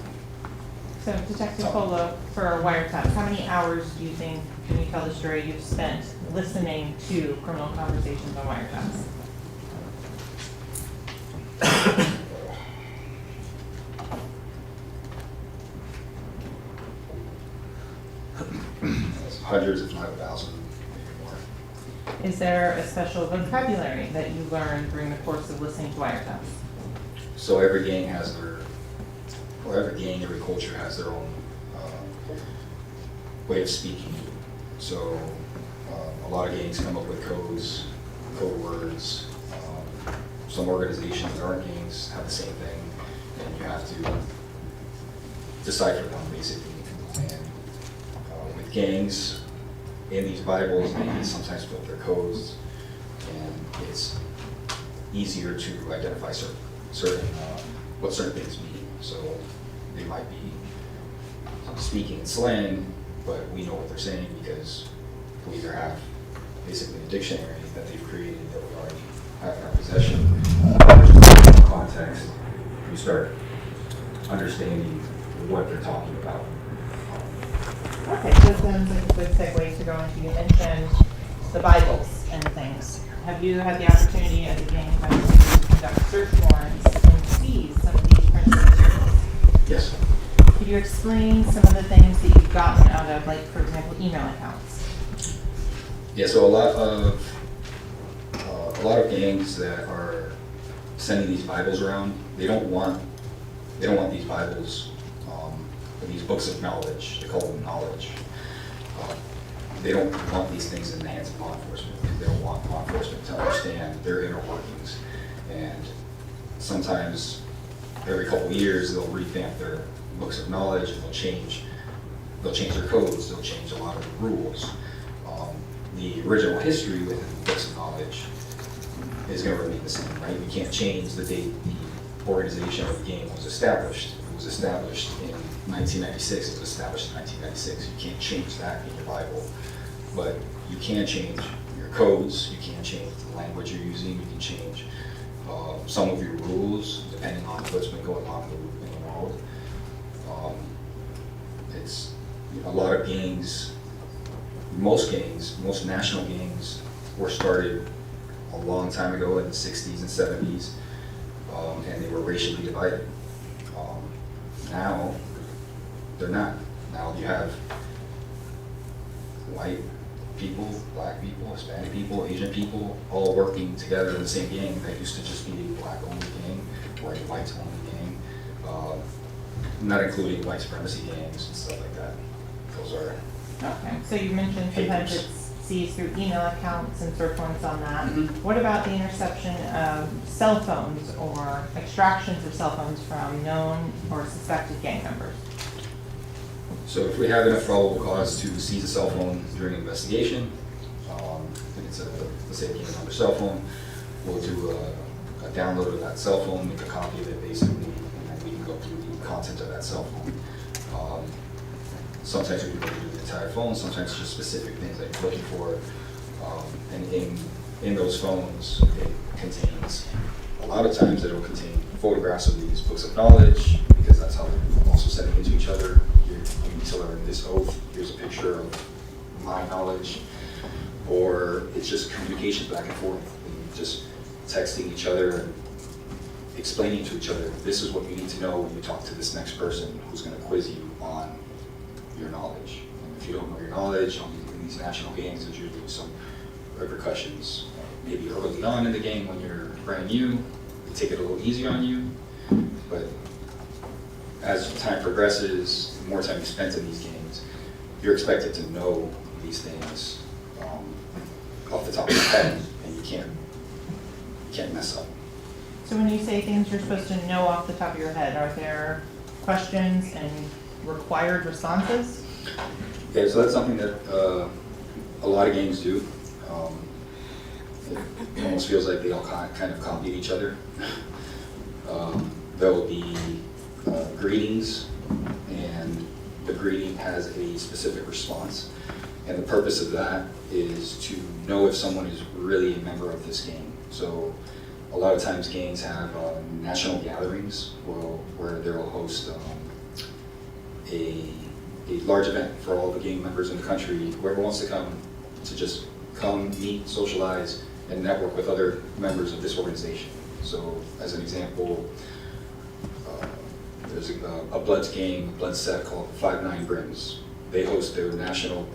So Detective Polo, for a wiretap, how many hours do you think, can you tell the jury, you've spent listening to criminal conversations on wiretaps? Hundreds, if not 1,000, maybe more. Is there a special vocabulary that you learned during the course of listening to wiretaps? So every gang has every culture has their own way of speaking. So a lot of gangs come up with codes, code words. Some organizations that aren't gangs have the same thing, and you have to decipher them basically. And with gangs, in these Bibles, they sometimes put their codes, and it's easier to identify certain what certain things mean. So they might be speaking in slang, but we know what they're saying because we either have basically a dictionary that they've created that we already have in our possession. Context, you start understanding what they're talking about. Okay, so it sounds like a good segue to go into, you mentioned the Bibles and things. Have you had the opportunity as a gang member to conduct search warrants and seize some of these printed materials? Yes. Could you explain some of the things that you've gotten out of, like, for example, email accounts? Yeah, so a lot of gangs that are sending these Bibles around, they don't want these Bibles, these books of knowledge. They call them knowledge. They don't want these things in the hands of law enforcement. They don't want law enforcement to understand their inner workings. And sometimes every couple of years they'll revamp their books of knowledge and they'll change their codes. They'll change a lot of the rules. The original history within the books of knowledge is going to remain the same, right? You can't change the date the organization or the gang was established. It was established in 1996. It was established in 1996. You can't change that in your Bible, but you can change your codes. You can change the language you're using. You can change some of your rules depending on what's been going on in the world. It's a lot of gangs. Most national gangs were started a long time ago in the 60s and 70s, and they were racially divided. Now, they're not. Now you have white people, black people, Hispanic people, Asian people, all working together in the same gang that used to just be a black-only gang or a white-only gang, not including white supremacy gangs and stuff like that. Those are Okay, so you mentioned sometimes Papers. it's seized through email accounts and surveillance on that. Mhm. What about the interception of cell phones or extractions of cell phones from known or suspected gang members? So if we have enough probable cause to seize a cell phone during an investigation, and it's let's say a gang member's cell phone, we'll do a download of that cell phone, make a copy of it basically, and then we can go through the content of that cell phone. Sometimes we can do the entire phone, sometimes just specific things that you're looking for. And in those phones, it contains, a lot of times it'll contain photographs of these books of knowledge, because that's how they're also sending it to each other. You need to learn this oath, here's a picture of my knowledge. Or it's just communications back and forth, and just texting each other and explaining to each other, this is what you need to know when you talk to this next person who's gonna quiz you on your knowledge. And if you don't know your knowledge in these national gangs, there's usually some repercussions. Maybe early on in the gang when you're brand new, they take it a little easier on you. But as time progresses, the more time you spend in these gangs, you're expected to know these things off the top of your head, and you can't mess up. So when you say things you're supposed to know off the top of your head, are there questions and required responses? Yeah, so that's something that a lot of gangs do. It almost feels like they all kind of copy each other. There will be greetings, and the greeting has a specific response. And the purpose of that is to know if someone is really a member of this gang. So a lot of times gangs have national gatherings where they'll host a large event for all the gang members in the country. Whoever wants to come, to just come, meet, socialize, and network with other members of this organization. So as an example, there's a Bloods gang, Bloods set called 5-9 Brims. They host their national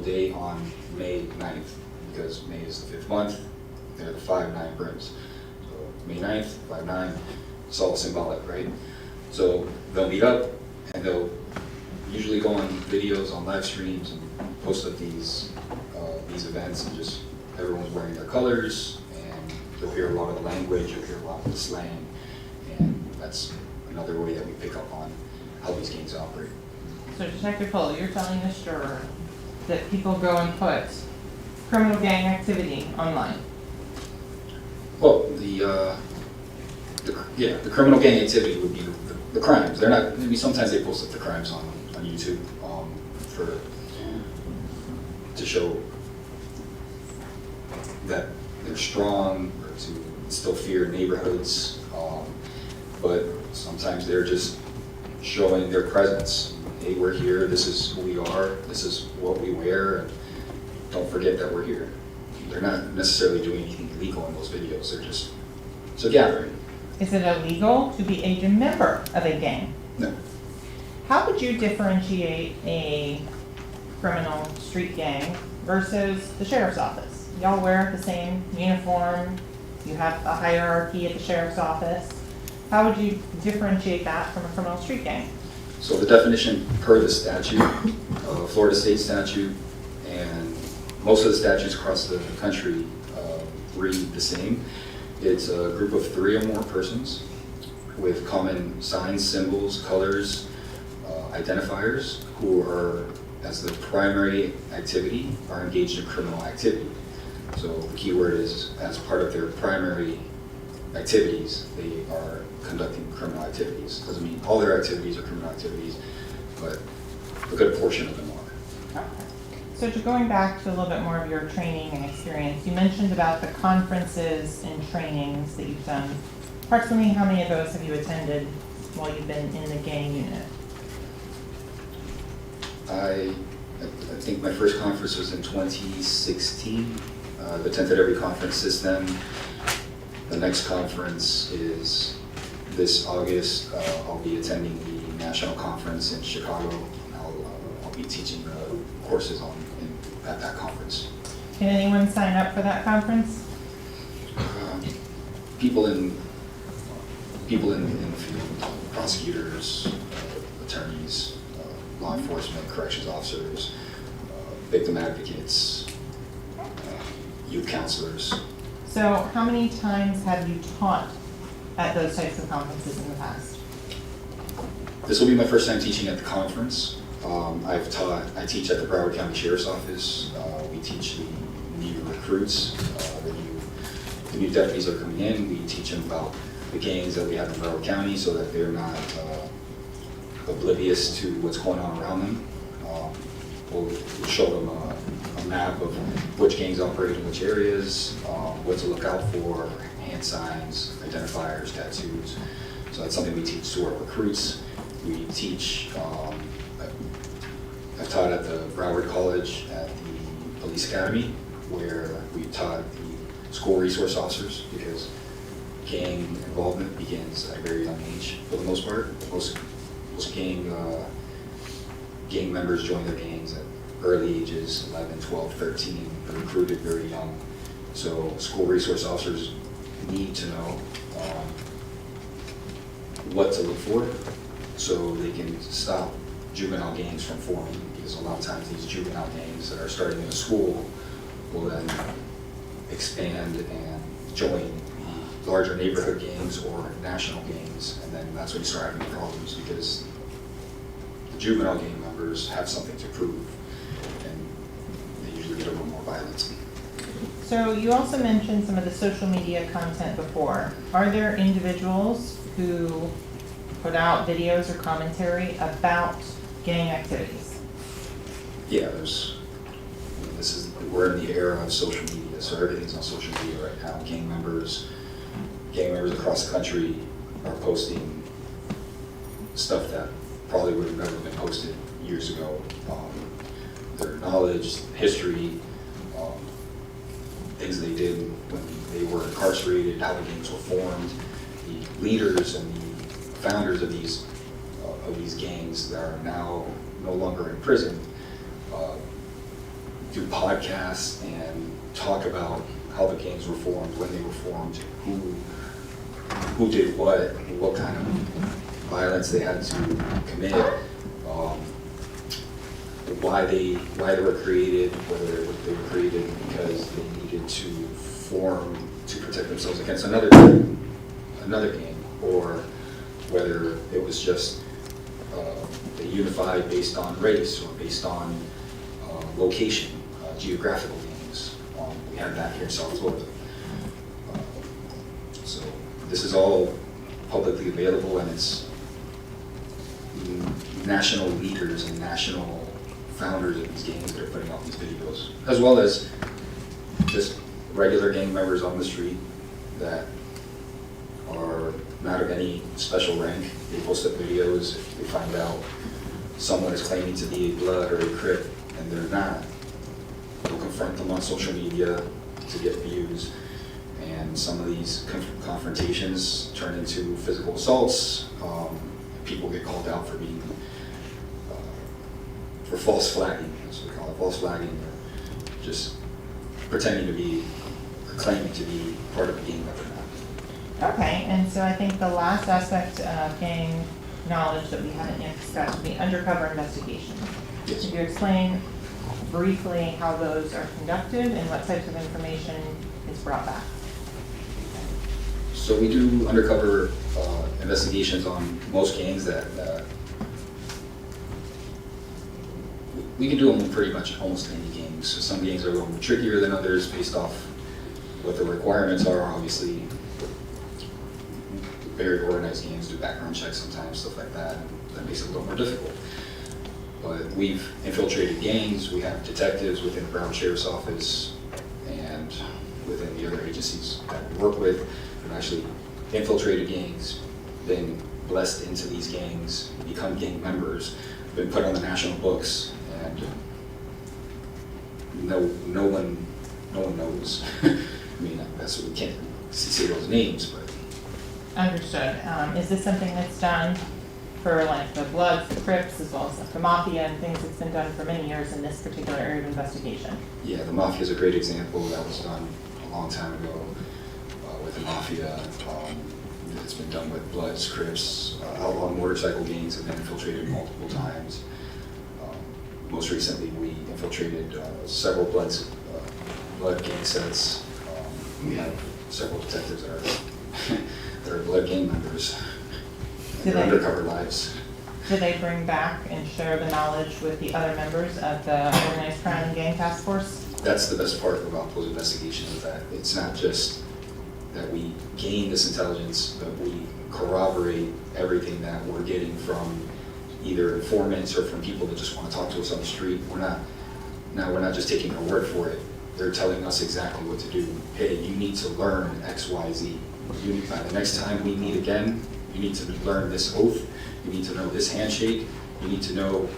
day on May 9th, because May is the 5th month. They're the 5-9 Brims. So May 9th, 5-9, it's all symbolic, right? So they'll meet up, and they'll usually go on videos, on live streams, and post up these events, and just everyone's wearing their colors, and you'll hear a lot of the language, you'll hear a lot of the slang, and that's another way that we pick up on how these gangs operate. So Detective Hull, you're telling this juror that people go and put criminal gang activity online? Well, the criminal gang activity would be the crimes. They're not, maybe sometimes they post up the crimes on YouTube to show that they're strong, or to instill fear in neighborhoods. But sometimes they're just showing their presence. Hey, we're here, this is who we are, this is what we wear, and don't forget that we're here. They're not necessarily doing anything illegal in those videos, they're just, it's a gathering. Is it illegal to be a member of a gang? No. How would you differentiate a criminal street gang versus the sheriff's office? Y'all wear the same uniform, you have a hierarchy at the sheriff's office. How would you differentiate that from a criminal street gang? So the definition per the statute, Florida state statute, and most of the statutes across the country read the same. It's a group of 3 or more persons with common signs, symbols, colors, identifiers, who are, as the primary activity, are engaged in criminal activity. So the key word is, as part of their primary activities, they are conducting criminal activities. Doesn't mean all their activities are criminal activities, but a good portion of them are. Okay. So to going back to a little bit more of your training and experience, you mentioned about the conferences and trainings that you've done. Approximately how many of those have you attended while you've been in the gang unit? I think my first conference was in 2016. I've attended every conference since then. The next conference is this August. I'll be attending the national conference in Chicago. I'll be teaching the courses at that conference. Can anyone sign up for that conference? People in the field, prosecutors, attorneys, law enforcement, corrections officers, victim advocates, youth counselors. So how many times have you taught at those types of conferences in the past? This will be my first time teaching at the conference. I teach at the Broward County Sheriff's Office. We teach the new recruits, the new deputies that are coming in. We teach them about the gangs that we have in Broward County so that they're not oblivious to what's going on around them. We'll show them a map of which gangs operate in which areas, what to look out for, hand signs, identifiers, tattoos. So that's something we teach to our recruits. We teach, I've taught at the Broward College at the Police Academy, where we taught the school resource officers, because gang involvement begins at a very young age for the most part. Most gang members join their gangs at early ages, 11, 12, 13, they're recruited very young. So school resource officers need to know what to look for so they can stop juvenile gangs from forming, because a lot of times these juvenile gangs that are starting in a school will then expand and join the larger neighborhood gangs or national gangs, and then that's when you start having problems, because the juvenile gang members have something to prove, and they usually get a little more violent. So you also mentioned some of the social media content before. Are there individuals who put out videos or commentary about gang activities? Yeah, we're in the era of social media, so everything's on social media right now. Gang members across the country are posting stuff that probably would have never been posted years ago. Their knowledge, history, things they did when they were incarcerated, how the gangs were formed, the leaders and the founders of these gangs that are now no longer in prison do podcasts and talk about how the gangs were formed, when they were formed, who did what kind of violence they had to commit, why they were created, whether they were created because they needed to form to protect themselves against another gang, or whether it was just they unified based on race or based on location, geographical gangs. We have that here in South Florida. So this is all publicly available, and it's national leaders and national founders of these gangs that are putting out these videos, as well as just regular gang members on the street that are not of any special rank. They post up videos. If they find out someone is claiming to be a Blood or a Crip and they're not, they'll confront them on social media to get views. And some of these confrontations turn into physical assaults. People get called out for being for false flagging. That's what we call it, false flagging, or just pretending to be or claiming to be part of a gang member. Okay, and so I think the last aspect of gang knowledge that we haven't yet discussed would be undercover investigation. Yes. Could you explain briefly how those are conducted and what types of information is brought back? So we do undercover investigations on most gangs that we can do them in pretty much almost any gangs. So some gangs are a little more trickier than others based off what the requirements are. Obviously, very organized gangs do background checks sometimes, stuff like that, and that makes it a little more difficult. But we've infiltrated gangs. We have detectives within the Broward Sheriff's Office and within the other agencies that we work with. We've actually infiltrated gangs, been blessed into these gangs, become gang members, been put on the national books, and no one knows. I mean, that's what we can't say those names, but. Understood. Is this something that's done for like the Bloods, the Crips, as well as like the Mafia and things that's been done for many years in this particular area of investigation. Yeah, the Mafia is a great example. That was done a long time ago with the Mafia. It's been done with Bloods, Crips, outlaw motorcycle gangs have been infiltrated multiple times. Most recently, we infiltrated several blood gang sets. We have several detectives that are that are blood gang members in their undercover lives. Do they bring back and share the knowledge with the other members of the Organized Crime and Gang Task Force? That's the best part about those investigations, is that it's not just that we gain this intelligence, but we corroborate everything that we're getting from either informants or from people that just want to talk to us on the street. We're not just taking our word for it. They're telling us exactly what to do. Hey, you need to learn X, Y, Z. By the next time we meet again, you need to learn this oath. You need to know this handshake. You need to know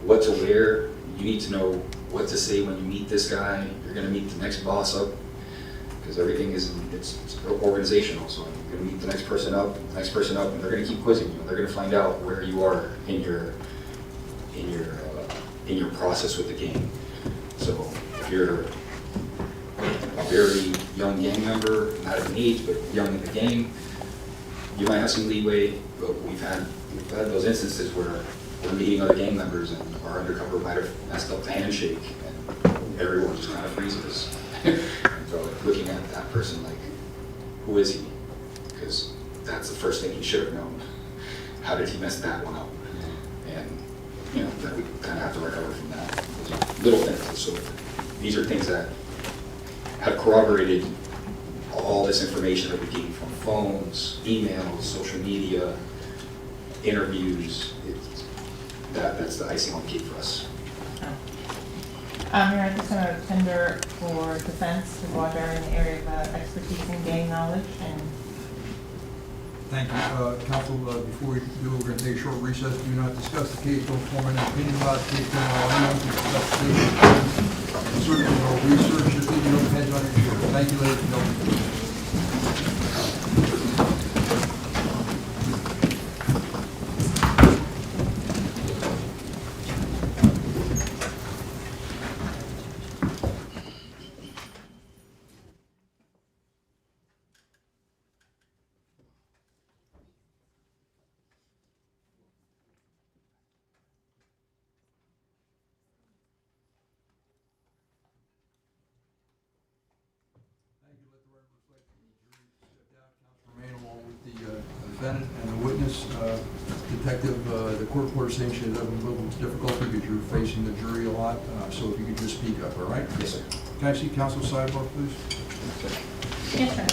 what to wear. You need to know what to say when you meet this guy. You're going to meet the next boss up, because everything is it's organizational. So you're going to meet the next person up, and they're going to keep quizzing you. They're going to find out where you are in your process with the game. So if you're a very young gang member, not at an age, but young in the game, you might have some leeway. But we've had those instances where we're meeting other gang members and our undercover might have messed up the handshake, and everyone just kind of freezes. And so like, looking at that person like, who is he? Because that's the first thing he should have known. How did he mess that one up? And you know, that we kind of have to recover from that. Those are little things. So these are things that have corroborated all this information that we gained from phones, emails, social media, interviews. That's the icing on the cake for us. You're just going to tender for defense to Voir in the area of expertise and gang knowledge. And Thank you. Counsel, before we do, we're going to take a short recess. Do not discuss the case, don't form an opinion about the case, don't allow anyone to discuss the case. And certainly no research, just leave your heads on your shoulders. Thank you, ladies and gentlemen. Remain along with the defendant and the witness. Detective, the court reporter saying she has a little difficulty because you're facing the jury a lot, so if you could just speak up, all right? Yes, sir. Can I see counsel sidebar, please? yes, sir.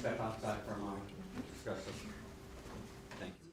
step outside for a moment, discuss this. Thank you.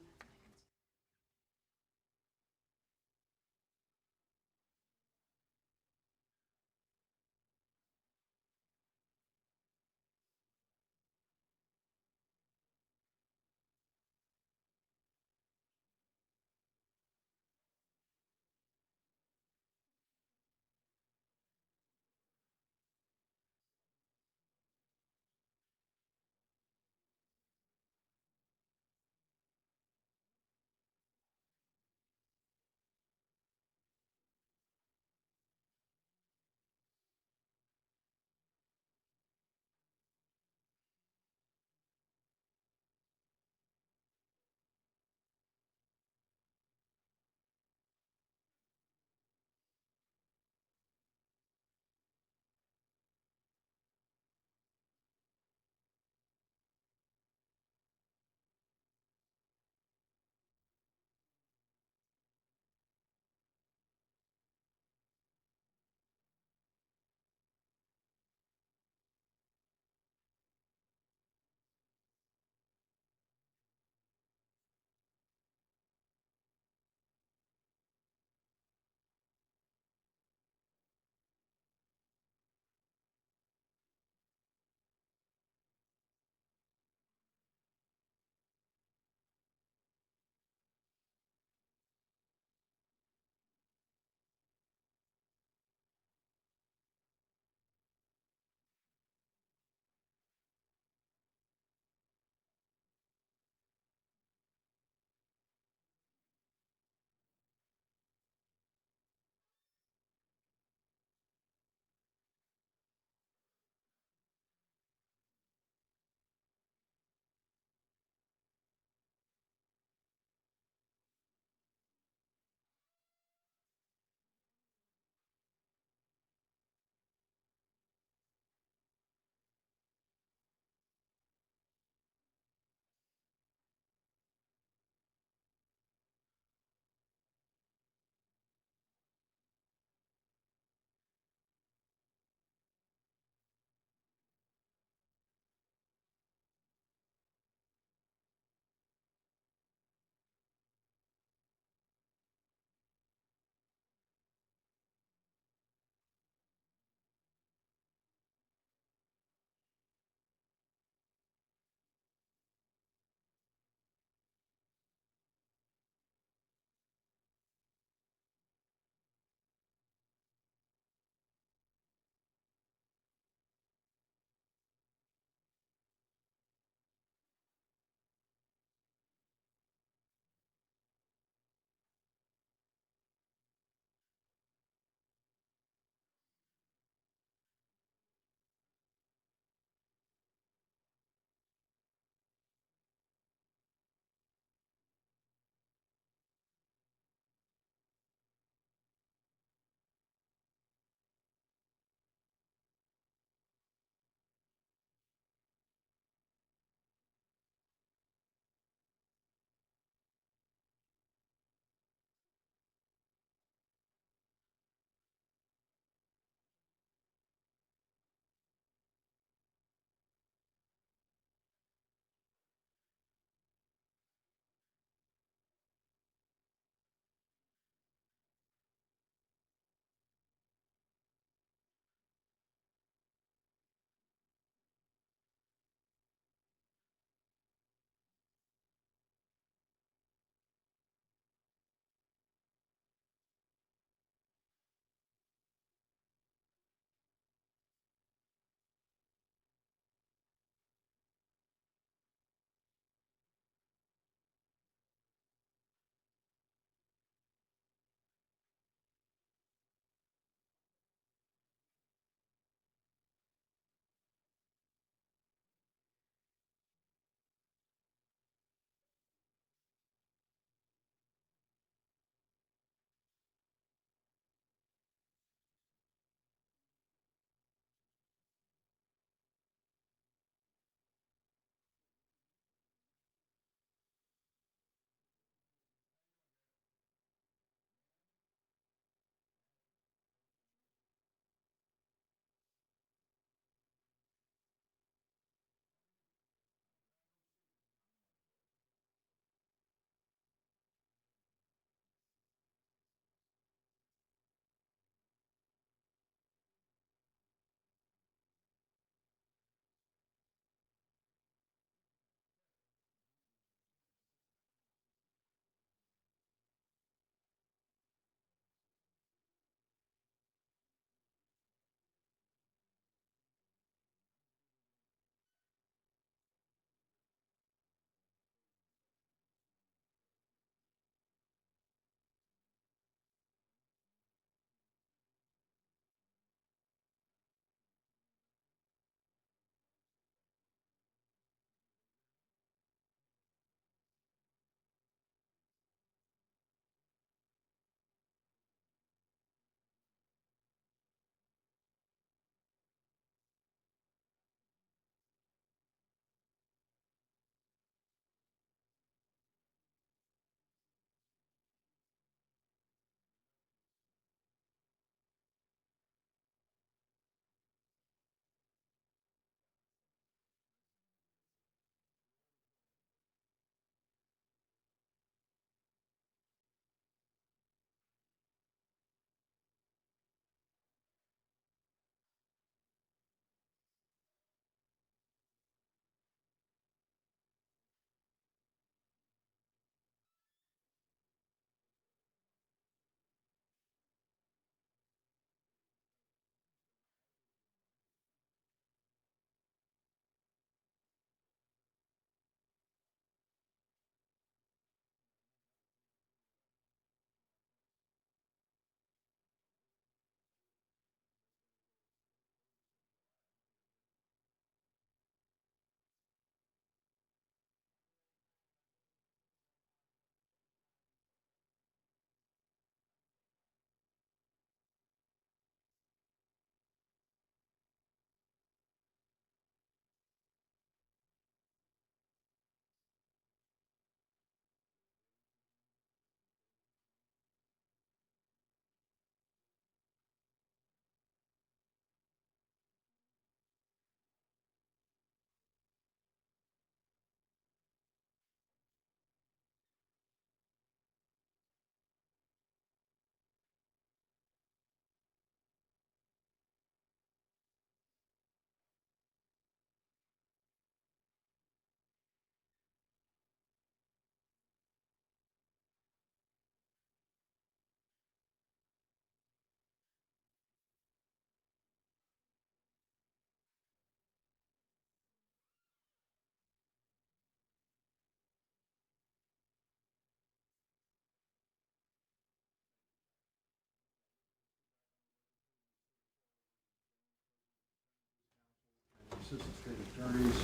assistant state attorneys,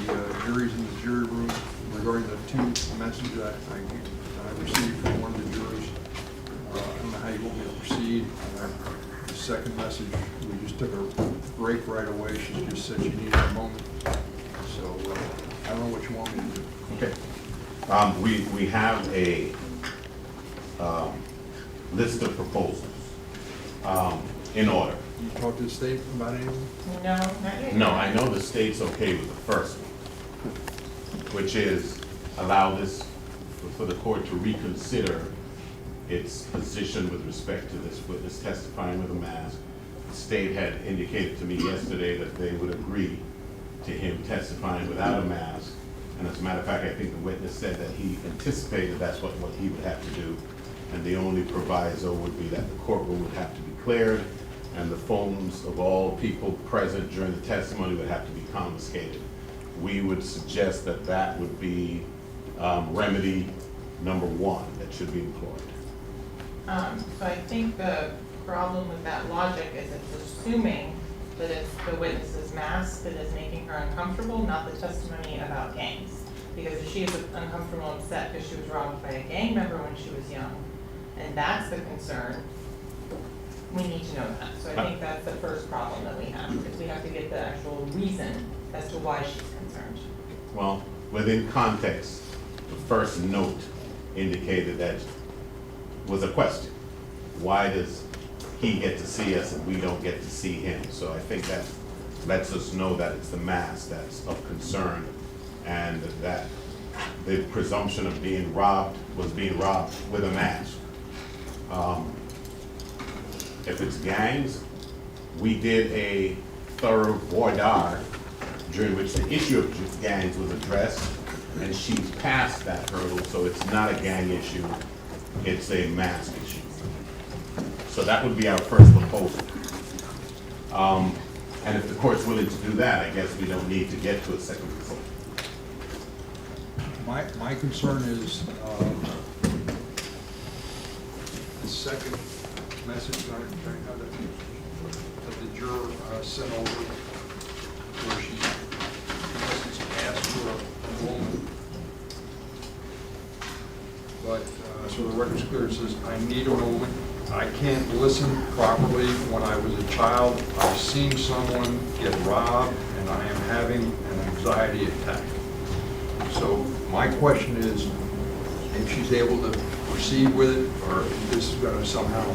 the juries in the jury room regarding the two messages I received from one of the jurors. I don't know how you want me to proceed. The second message, we just took a break right away. She just said she needed a moment. So I don't know what you want me to do. Okay. We have a list of proposals in order. You talk to the state about anything? No, not yet. No, I know the state's okay with the first one, which is allow this for the court to reconsider its position with respect to this witness testifying with a mask. The state had indicated to me yesterday that they would agree to him testifying without a mask. And as a matter of fact, I think the witness said that he anticipated that's what he would have to do. And the only proviso would be that the courtroom would have to be cleared and the phones of all people present during the testimony would have to be confiscated. We would suggest that that would be remedy number one that should be employed. So I think the problem with that logic is it's assuming that it's the witness's mask that is making her uncomfortable, not the testimony about gangs. Because if she is uncomfortable and upset because she was robbed by a gang member when she was young, and that's the concern, we need to know that. So I think that's the first problem that we have, is we have to get the actual reason as to why she's concerned. Well, within context, the first note indicated that was a question. Why does he get to see us and we don't get to see him? So I think that lets us know that it's the mask that's of concern and that the presumption of being robbed was being robbed with a mask. If it's gangs, we did a thorough voir dire during which the issue of gangs was addressed, and she's passed that hurdle, so it's not a gang issue, it's a mask issue. So that would be our first proposal. And if the court's willing to do that, I guess we don't need to get to a second proposal. My concern is the second message that the juror sent over, where she in essence asked for a moment. But so the record's clear, it says, I need a moment. I can't listen properly. When I was a child, I've seen someone get robbed and I am having an anxiety attack. So my question is, if she's able to proceed with it, or if this is going to somehow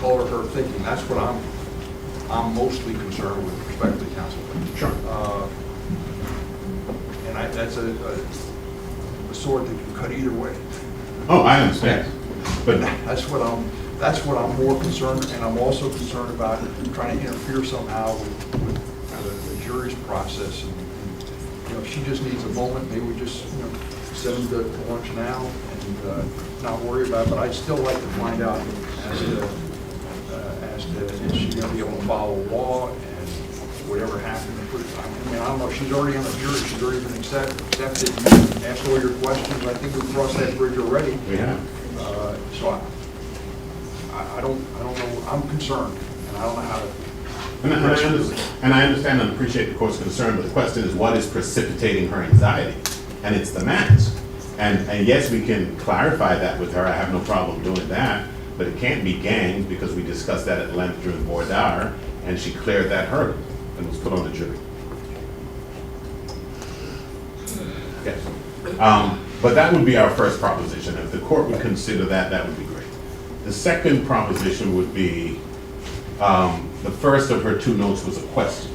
color her thinking. That's what I'm mostly concerned with respect to counsel. Sure. And that's a sword that can cut either way. Oh, I understand. But That's what I'm more concerned, and I'm also concerned about trying to interfere somehow with the jury's process. And, you know, if she just needs a moment, maybe we just, you know, send them to lunch now and not worry about it. But I'd still like to find out as to is she going to be able to follow law and whatever happened. I mean, I don't know. She's already on the jury. She's already been accepted. You asked all your questions. I think we've crossed that bridge already. we have. So I don't know. I'm concerned, and I don't know how to. And I understand and appreciate the court's concern, but the question is, what is precipitating her anxiety? And it's the mask. And yes, we can clarify that with her. I have no problem doing that. But it can't be gangs, because we discussed that at length during voir dire, and she cleared that hurdle and was put on the jury. Yes. But that would be our first proposition. If the court would consider that, that would be great. The second proposition would be, the first of her two notes was a question.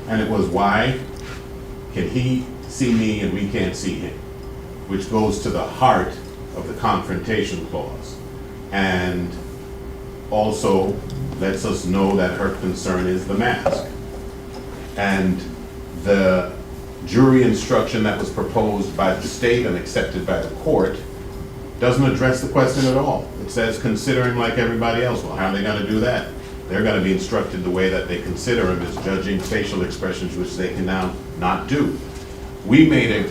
And it was, why can he see me and we can't see him? Which goes to the heart of the confrontation clause. And also lets us know that her concern is the mask. And the jury instruction that was proposed by the state and accepted by the court doesn't address the question at all. It says, consider him like everybody else. Well, how are they going to do that? They're going to be instructed the way that they consider him, as judging facial expressions, which they can now not do. We made we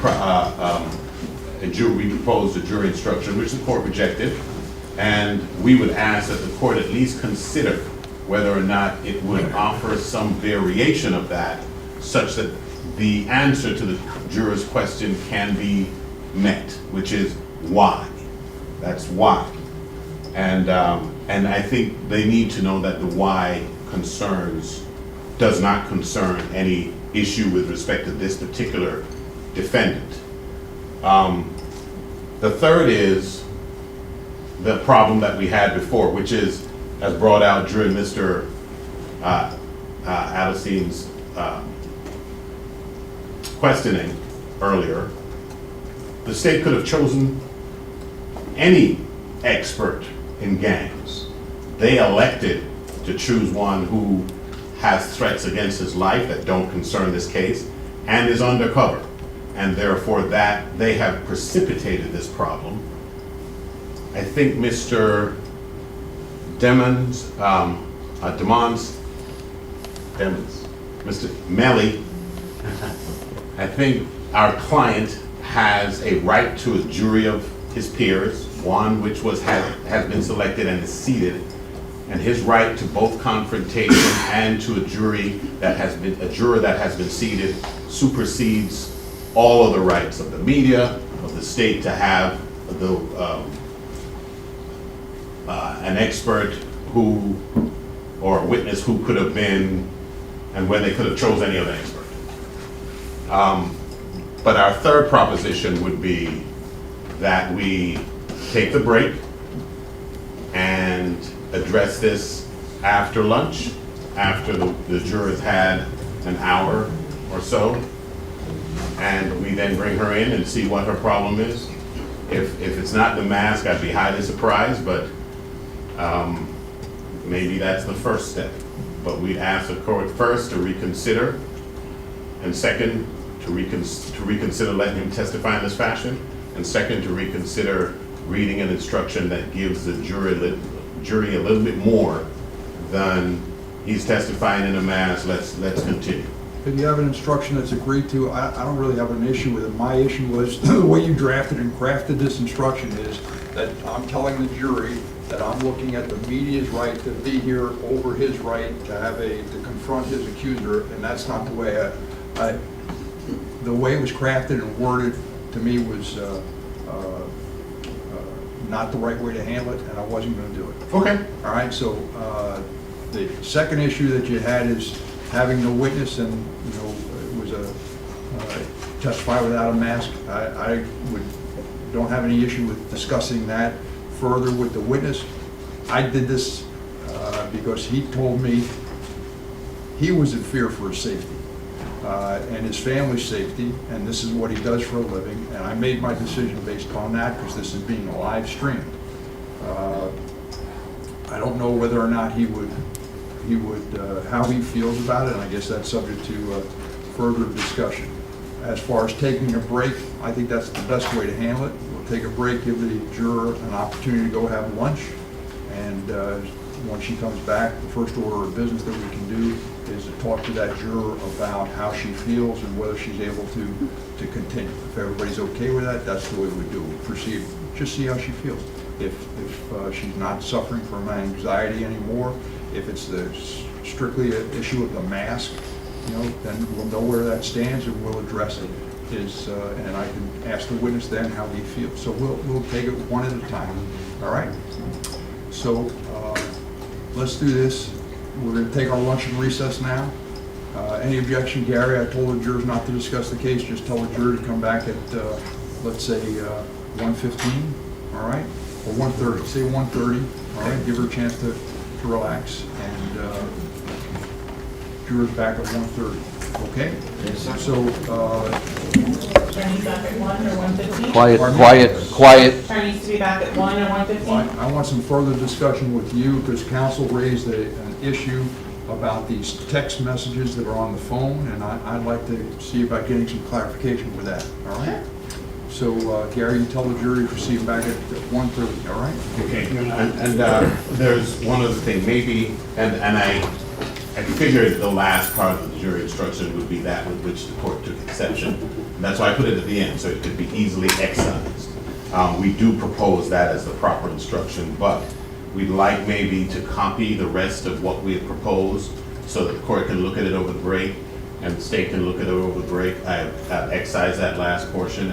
proposed a jury instruction, which the court rejected, and we would ask that the court at least consider whether or not it would offer some variation of that such that the answer to the juror's question can be met, which is why. That's why. And I think they need to know that the why does not concern any issue with respect to this particular defendant. The third is the problem that we had before, which is, as brought out during Mr. Alistein's questioning earlier, the state could have chosen any expert in gangs. They elected to choose one who has threats against his life that don't concern this case and is undercover. And therefore that they have precipitated this problem. I think Mr. Mr. Melly, I think our client has a right to a jury of his peers, one which has been selected and is seated, and his right to both confrontation and to a juror that has been seated supersedes all of the rights of the media, of the state to have an expert or a witness who could have been, and when they could have chose any other expert. But our third proposition would be that we take the break and address this after lunch, after the jurors had an hour or so, and we then bring her in and see what her problem is. If it's not the mask, I'd be highly surprised, but maybe that's the first step. But we'd ask the court first to reconsider, and second, to reconsider letting him testify in this fashion, and second, to reconsider reading an instruction that gives the jury a little bit more than he's testifying in a mask, let's continue. If you have an instruction that's agreed to, I don't really have an issue with it. My issue was the way you drafted and crafted this instruction is that I'm telling the jury that I'm looking at the media's right to be here over his right to confront his accuser, and that's not the way the way it was crafted and worded to me was not the right way to handle it, and I wasn't going to do it. Okay. All right, so the second issue that you had is having the witness and, it was testify without a mask. I don't have any issue with discussing that further with the witness. I did this because he told me he was in fear for his safety and his family's safety, and this is what he does for a living, and I made my decision based on that because this is being live streamed. I don't know whether or not he would how he feels about it, and I guess that's subject to further discussion. As far as taking a break, I think that's the best way to handle it. We'll take a break, give the juror an opportunity to go have lunch, and once she comes back, the first order of business that we can do is to talk to that juror about how she feels and whether she's able to continue. If everybody's okay with that, that's the way we do it. Proceed, just see how she feels. If she's not suffering from anxiety anymore, if it's strictly an issue of the mask, then we'll know where that stands and we'll address it. And I can ask the witness then how he feels. So we'll take it one at a time. All right. So let's do this. We're going to take our lunch and recess now. Any objection, Gary? I told the jurors not to discuss the case. Just tell the jury to come back at let's say 1:15. All right, or 1:30. Say 1:30. All right. Give her a chance to relax, and jurors back at 1:30. Okay? Yes, sir. So, Attorney's back at 1 or 1:15? Quiet. Attorneys to be back at 1 or 1:15? I want some further discussion with you, because counsel raised an issue about these text messages that are on the phone, and I'd like to see about getting some clarification with that, all right? So, Gary, you tell the jury to proceed back at 1:30, all right? Okay, and there's one other thing, maybe, and I figured the last part of the jury instruction would be that with which the court took exception. And that's why I put it at the end, so it could be easily excised. We do propose that as the proper instruction, but We'd like maybe to copy the rest of what we have proposed so that the court can look at it over the break and the state can look at it over the break. I've excised that last portion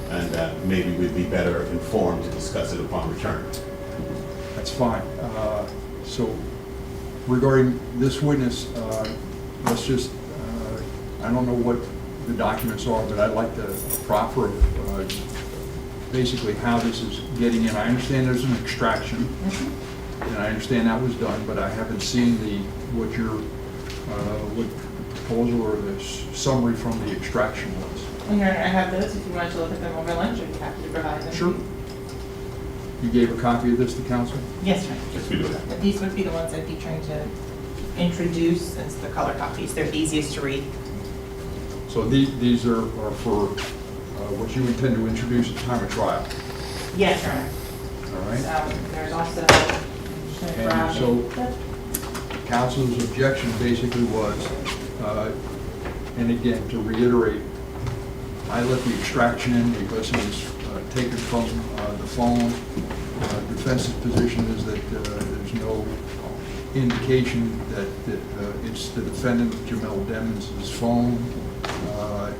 and maybe we'd be better informed to discuss it upon return. That's fine. So regarding this witness, let's just, I don't know what the documents are, but I'd like to proffer basically how this is getting in. I understand there's an extraction, and I understand that was done, but I haven't seen what the proposal or the summary from the extraction was. And Your Honor, I have those. If you wanted to look at them over lunch, I'd be happy to provide them. Sure. You gave a copy of this to counsel? Yes, Your Honor. Yes, we do that. But these would be the ones I'd be trying to introduce as the color copies. They're the easiest to read. So these are for what you intend to introduce at the time of trial, Yes, Your Honor. all right? There's also, I'm just gonna grab And so it. counsel's objection basically was, and again, to reiterate, I let the extraction in because it was taken from the phone. Defense's position is that there's no indication that it's the defendant, Jamel Demons' phone,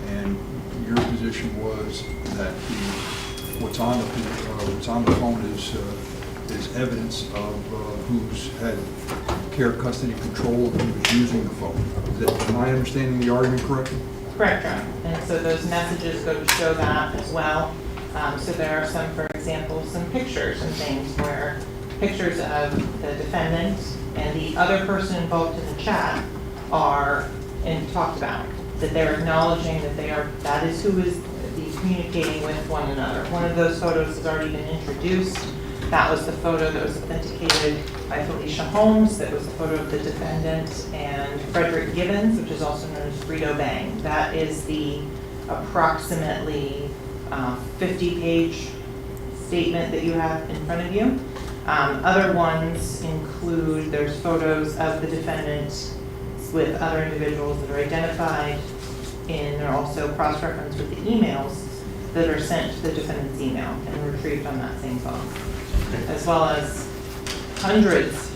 and your position was that what's on the phone is evidence of who's had care, custody, control, and who was using the phone. Am I understanding the argument correctly? Correct, Your Honor. And so those messages go to show that as well. So there are some, for example, some pictures and things where pictures of the defendant and the other person involved in the chat are talked about, that they're acknowledging that is who is communicating with one another. One of those photos has already been introduced. That was the photo that was authenticated by Felicia Holmes. That was the photo of the defendant and Frederick Gibbons, which is also known as Frito Bang. That is the approximately 50-page statement that you have in front of you. Other ones include, there's photos of the defendant with other individuals that are identified, and they're also cross-referenced with the emails that are sent to the defendant's email and retrieved on that same phone, as well as hundreds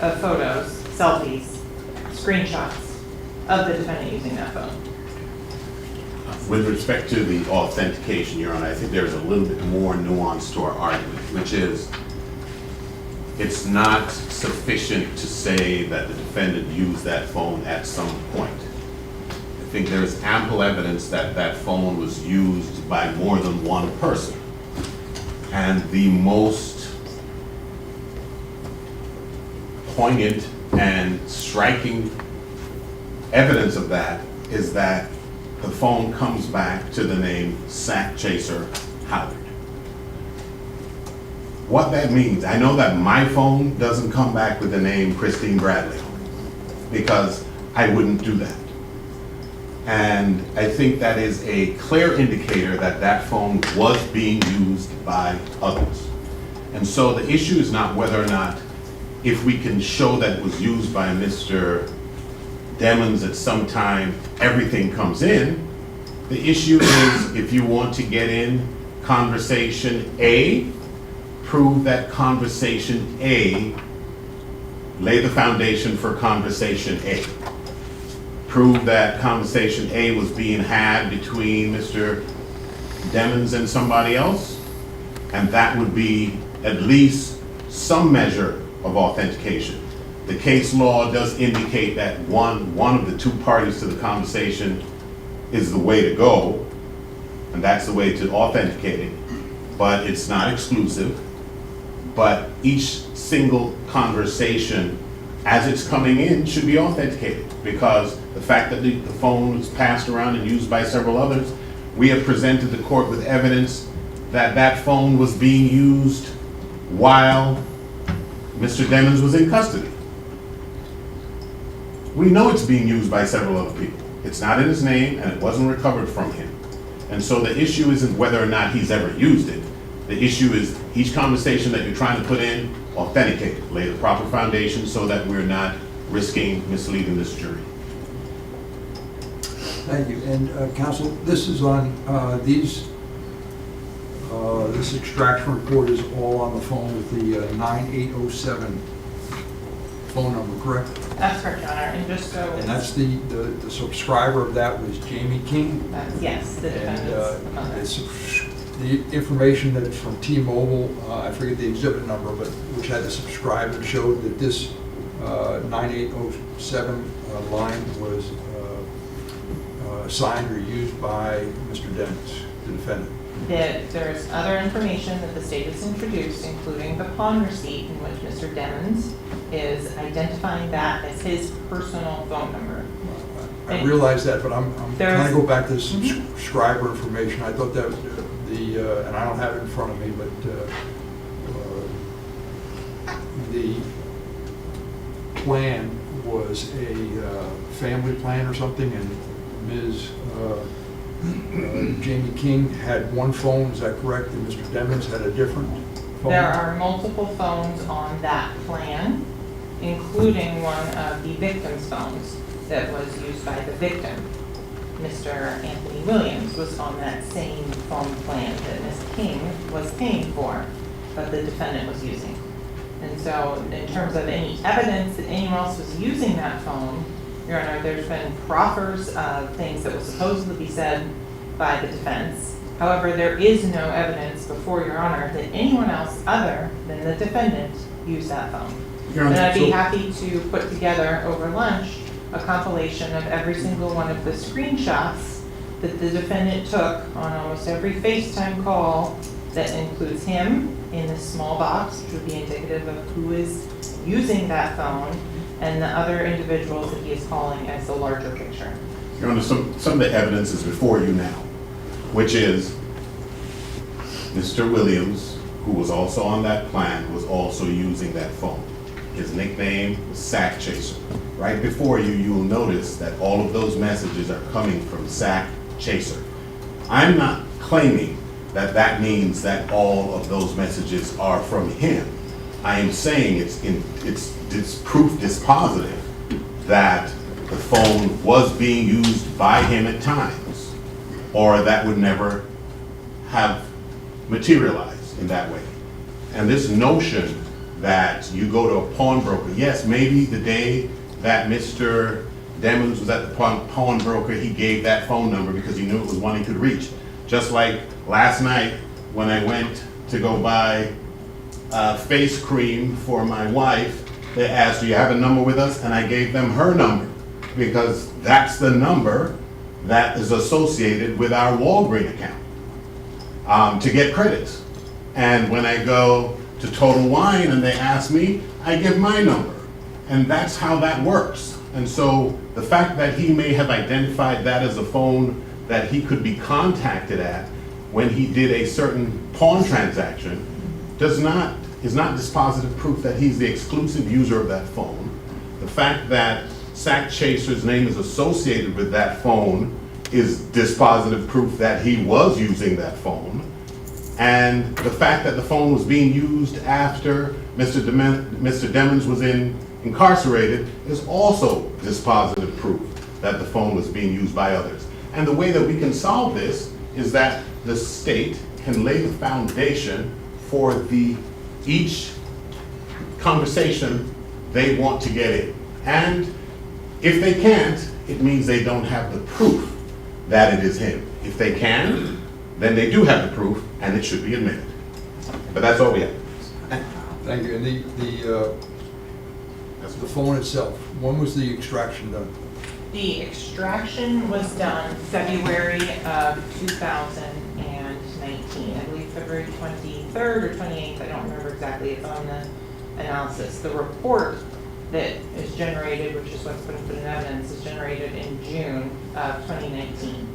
of photos, selfies, screenshots of the defendant using that phone. With respect to the authentication, Your Honor, I think there's a little bit more nuance to our argument, which is it's not sufficient to say that the defendant used that phone at some point. I think there's ample evidence that that phone was used by more than one person. And the most poignant and striking evidence of that is that the phone comes back to the name Sack Chaser Howard. What that means, I know that my phone doesn't come back with the name Christine Bradley because I wouldn't do that. And I think that is a clear indicator that that phone was being used by others. And so the issue is not whether or not, if we can show that it was used by Mr. Demons at some time, everything comes in. The issue is if you want to get in conversation A, prove that conversation A, lay the foundation for conversation A. Prove that conversation A was being had between Mr. Demons and somebody else, and that would be at least some measure of authentication. The case law does indicate that one of the two parties to the conversation is the way to go, and that's the way to authenticate it, but it's not exclusive. But each single conversation, as it's coming in, should be authenticated, because the fact that the phone was passed around and used by several others, we have presented the court with evidence that that phone was being used while Mr. Demons was in custody. We know it's being used by several other people. It's not in his name and it wasn't recovered from him. And so the issue isn't whether or not he's ever used it. The issue is each conversation that you're trying to put in, authenticate it, lay the proper foundation so that we're not risking misleading this jury. Thank you. And counsel, this is on these This extraction report is all on the phone with the 9807 phone number, correct? That's correct, Your Honor, and just so. And that's the subscriber of that was Jamie King? That's, yes, the defendant's mother. It's the information that's from T-Mobile, I forget the exhibit number, but which had to subscribe and showed that this 9807 line was signed or used by Mr. Dennis, the defendant. That there's other information that the state has introduced, including the pawn receipt in which Mr. Demmons is identifying that as his personal phone number. I realize that, but I'm There's- trying to go back to the subscriber information. I thought that and I don't have it in front of me, but the plan was a family plan or something, and Ms. Jamie King had one phone, is that correct? And Mr. Demmons had a different phone? There are multiple phones on that plan, including one of the victim's phones that was used by the victim. Mr. Anthony Williams was on that same phone plan that Ms. King was paying for, but the defendant was using. And so in terms of any evidence that anyone else was using that phone, Your Honor, there's been proffers of things that will supposedly be said by the defense. However, there is no evidence before Your Honor that anyone else other than the defendant used that phone. Your And Honor, I'd be so- happy to put together over lunch a compilation of every single one of the screenshots that the defendant took on almost every FaceTime call that includes him in this small box, which would be indicative of who is using that phone, and the other individuals that he is calling as the larger picture. Your Honor, some of the evidence is before you now, which is Mr. Williams, who was also on that plan, was also using that phone. His nickname was Sack Chaser. Right before you, you will notice that all of those messages are coming from Sack Chaser. I'm not claiming that that means that all of those messages are from him. I am saying it's proof dispositive that the phone was being used by him at times, or that would never have materialized in that way. And this notion that you go to a pawnbroker, yes, maybe the day that Mr. Demmons was at the pawnbroker, he gave that phone number because he knew it was one he could reach. Just like last night when I went to go buy face cream for my wife, they asked, do you have a number with us? And I gave them her number because that's the number that is associated with our Walgreens account to get credits. And when I go to Total Wine and they ask me, I give my number. And that's how that works. And so the fact that he may have identified that as a phone that he could be contacted at when he did a certain pawn transaction is not dispositive proof that he's the exclusive user of that phone. The fact that Sack Chaser's name is associated with that phone is dispositive proof that he was using that phone. And the fact that the phone was being used after Mr. Demmons was incarcerated is also dispositive proof that the phone was being used by others. And the way that we can solve this is that the state can lay the foundation for each conversation they want to get in. And if they can't, it means they don't have the proof that it is him. If they can, then they do have the proof and it should be admitted. But that's all we have. Thank you. And the phone itself, when was the extraction done? The extraction was done February of 2019, I believe February 23rd or 28th, I don't remember exactly, it's on the analysis. The report that is generated, which is what's been put in evidence, is generated in June of 2019.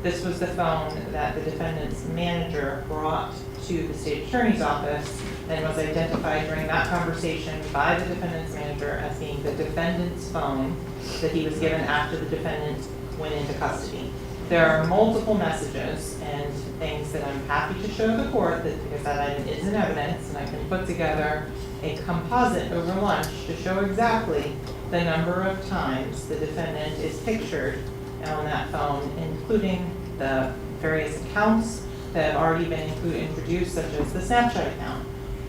This was the phone that the defendant's manager brought to the state attorney's office and was identified during that conversation by the defendant's manager as being the defendant's phone that he was given after the defendant went into custody. There are multiple messages and things that I'm happy to show the court because that item is in evidence, and I can put together a composite over lunch to show exactly the number of times the defendant is pictured on that phone, including the various accounts that have already been introduced, such as the Snapchat account,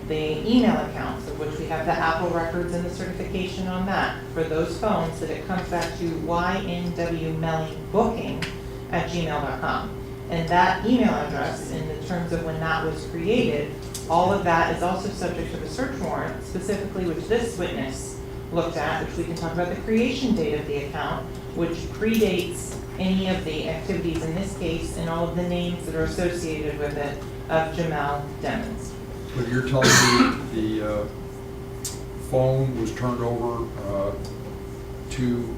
the email accounts, of which we have the Apple records and the certification on that. For those phones, that it comes back to YNWMellyBooking@gmail.com. And that email address, in the terms of when that was created, all of that is also subject to the search warrant, specifically which this witness looked at, which we can talk about the creation date of the account, which predates any of the activities in this case and all of the names that are associated with it of Jamel Demons. But you're telling me the phone was turned over to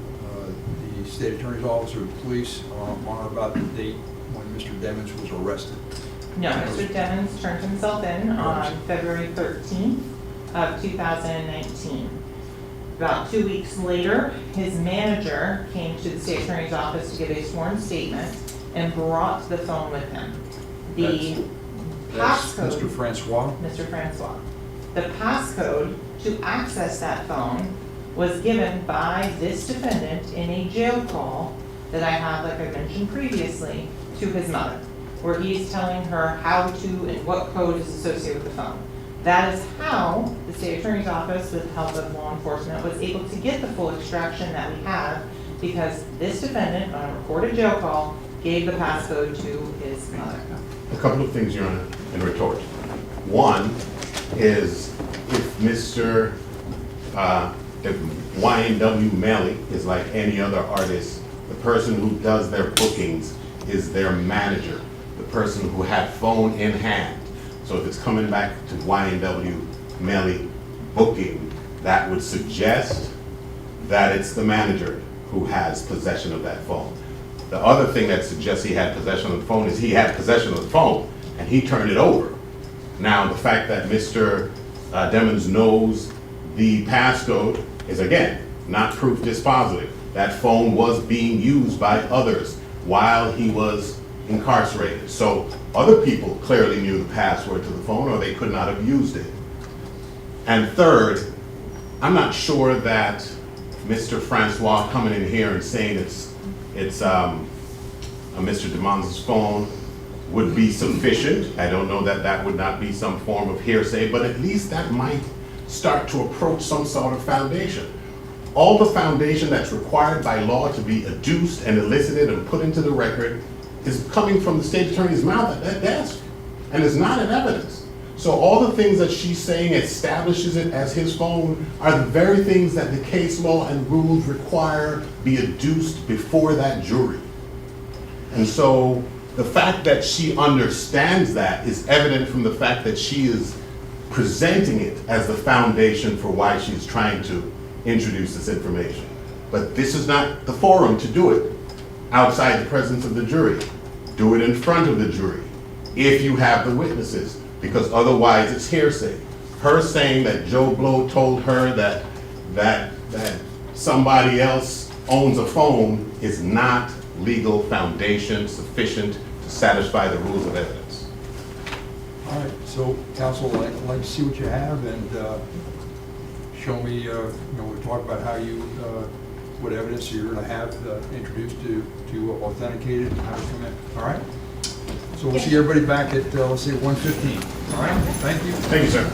the state attorney's office or the police on or about the date when Mr. Demons was arrested? No, Mr. Demons turned himself in on February 13th of 2019. About 2 weeks later, his manager came to the state attorney's office to give a sworn statement and brought the phone with him. The That's passcode. Mr. Francois? Mr. Francois. The passcode to access that phone was given by this defendant in a jail call that I have, like I mentioned previously, to his mother, where he's telling her how to and what code is associated with the phone. That is how the state attorney's office, with the help of law enforcement, was able to get the full extraction that we have, because this defendant, on a recorded jail call, gave the passcode to his mother. A couple of things, Your Honor, in retort. One is if if YNW Melly is like any other artist, the person who does their bookings is their manager, the person who had phone in hand. So if it's coming back to YNW Melly booking, that would suggest that it's the manager who has possession of that phone. The other thing that suggests he had possession of the phone is he had possession of the phone and he turned it over. Now, the fact that Mr. Demons knows the passcode is, again, not proof dispositive. That phone was being used by others while he was incarcerated. So other people clearly knew the password to the phone, or they could not have used it. And third, I'm not sure that Mr. Francois coming in here and saying it's Mr. DeMons' phone would be sufficient. I don't know that that would not be some form of hearsay, but at least that might start to approach some sort of foundation. All the foundation that's required by law to be adduced and elicited and put into the record is coming from the state attorney's mouth at that desk, and is not in evidence. So all the things that she's saying establishes it as his phone are the very things that the case law and rules require be adduced before that jury. And so the fact that she understands that is evident from the fact that she is presenting it as the foundation for why she's trying to introduce this information. But this is not the forum to do it outside the presence of the jury. Do it in front of the jury if you have the witnesses, because otherwise it's hearsay. Her saying that Joe Blow told her that somebody else owns a phone is not legal foundation sufficient to satisfy the rules of evidence. All right, so counsel, I'd like to see what you have and show me, we'll talk about how you, what evidence you're gonna have introduced to authenticate it and how to come in, all right? So we'll see everybody back at, let's say 1:15, all right? Thank you. Thank you, sir.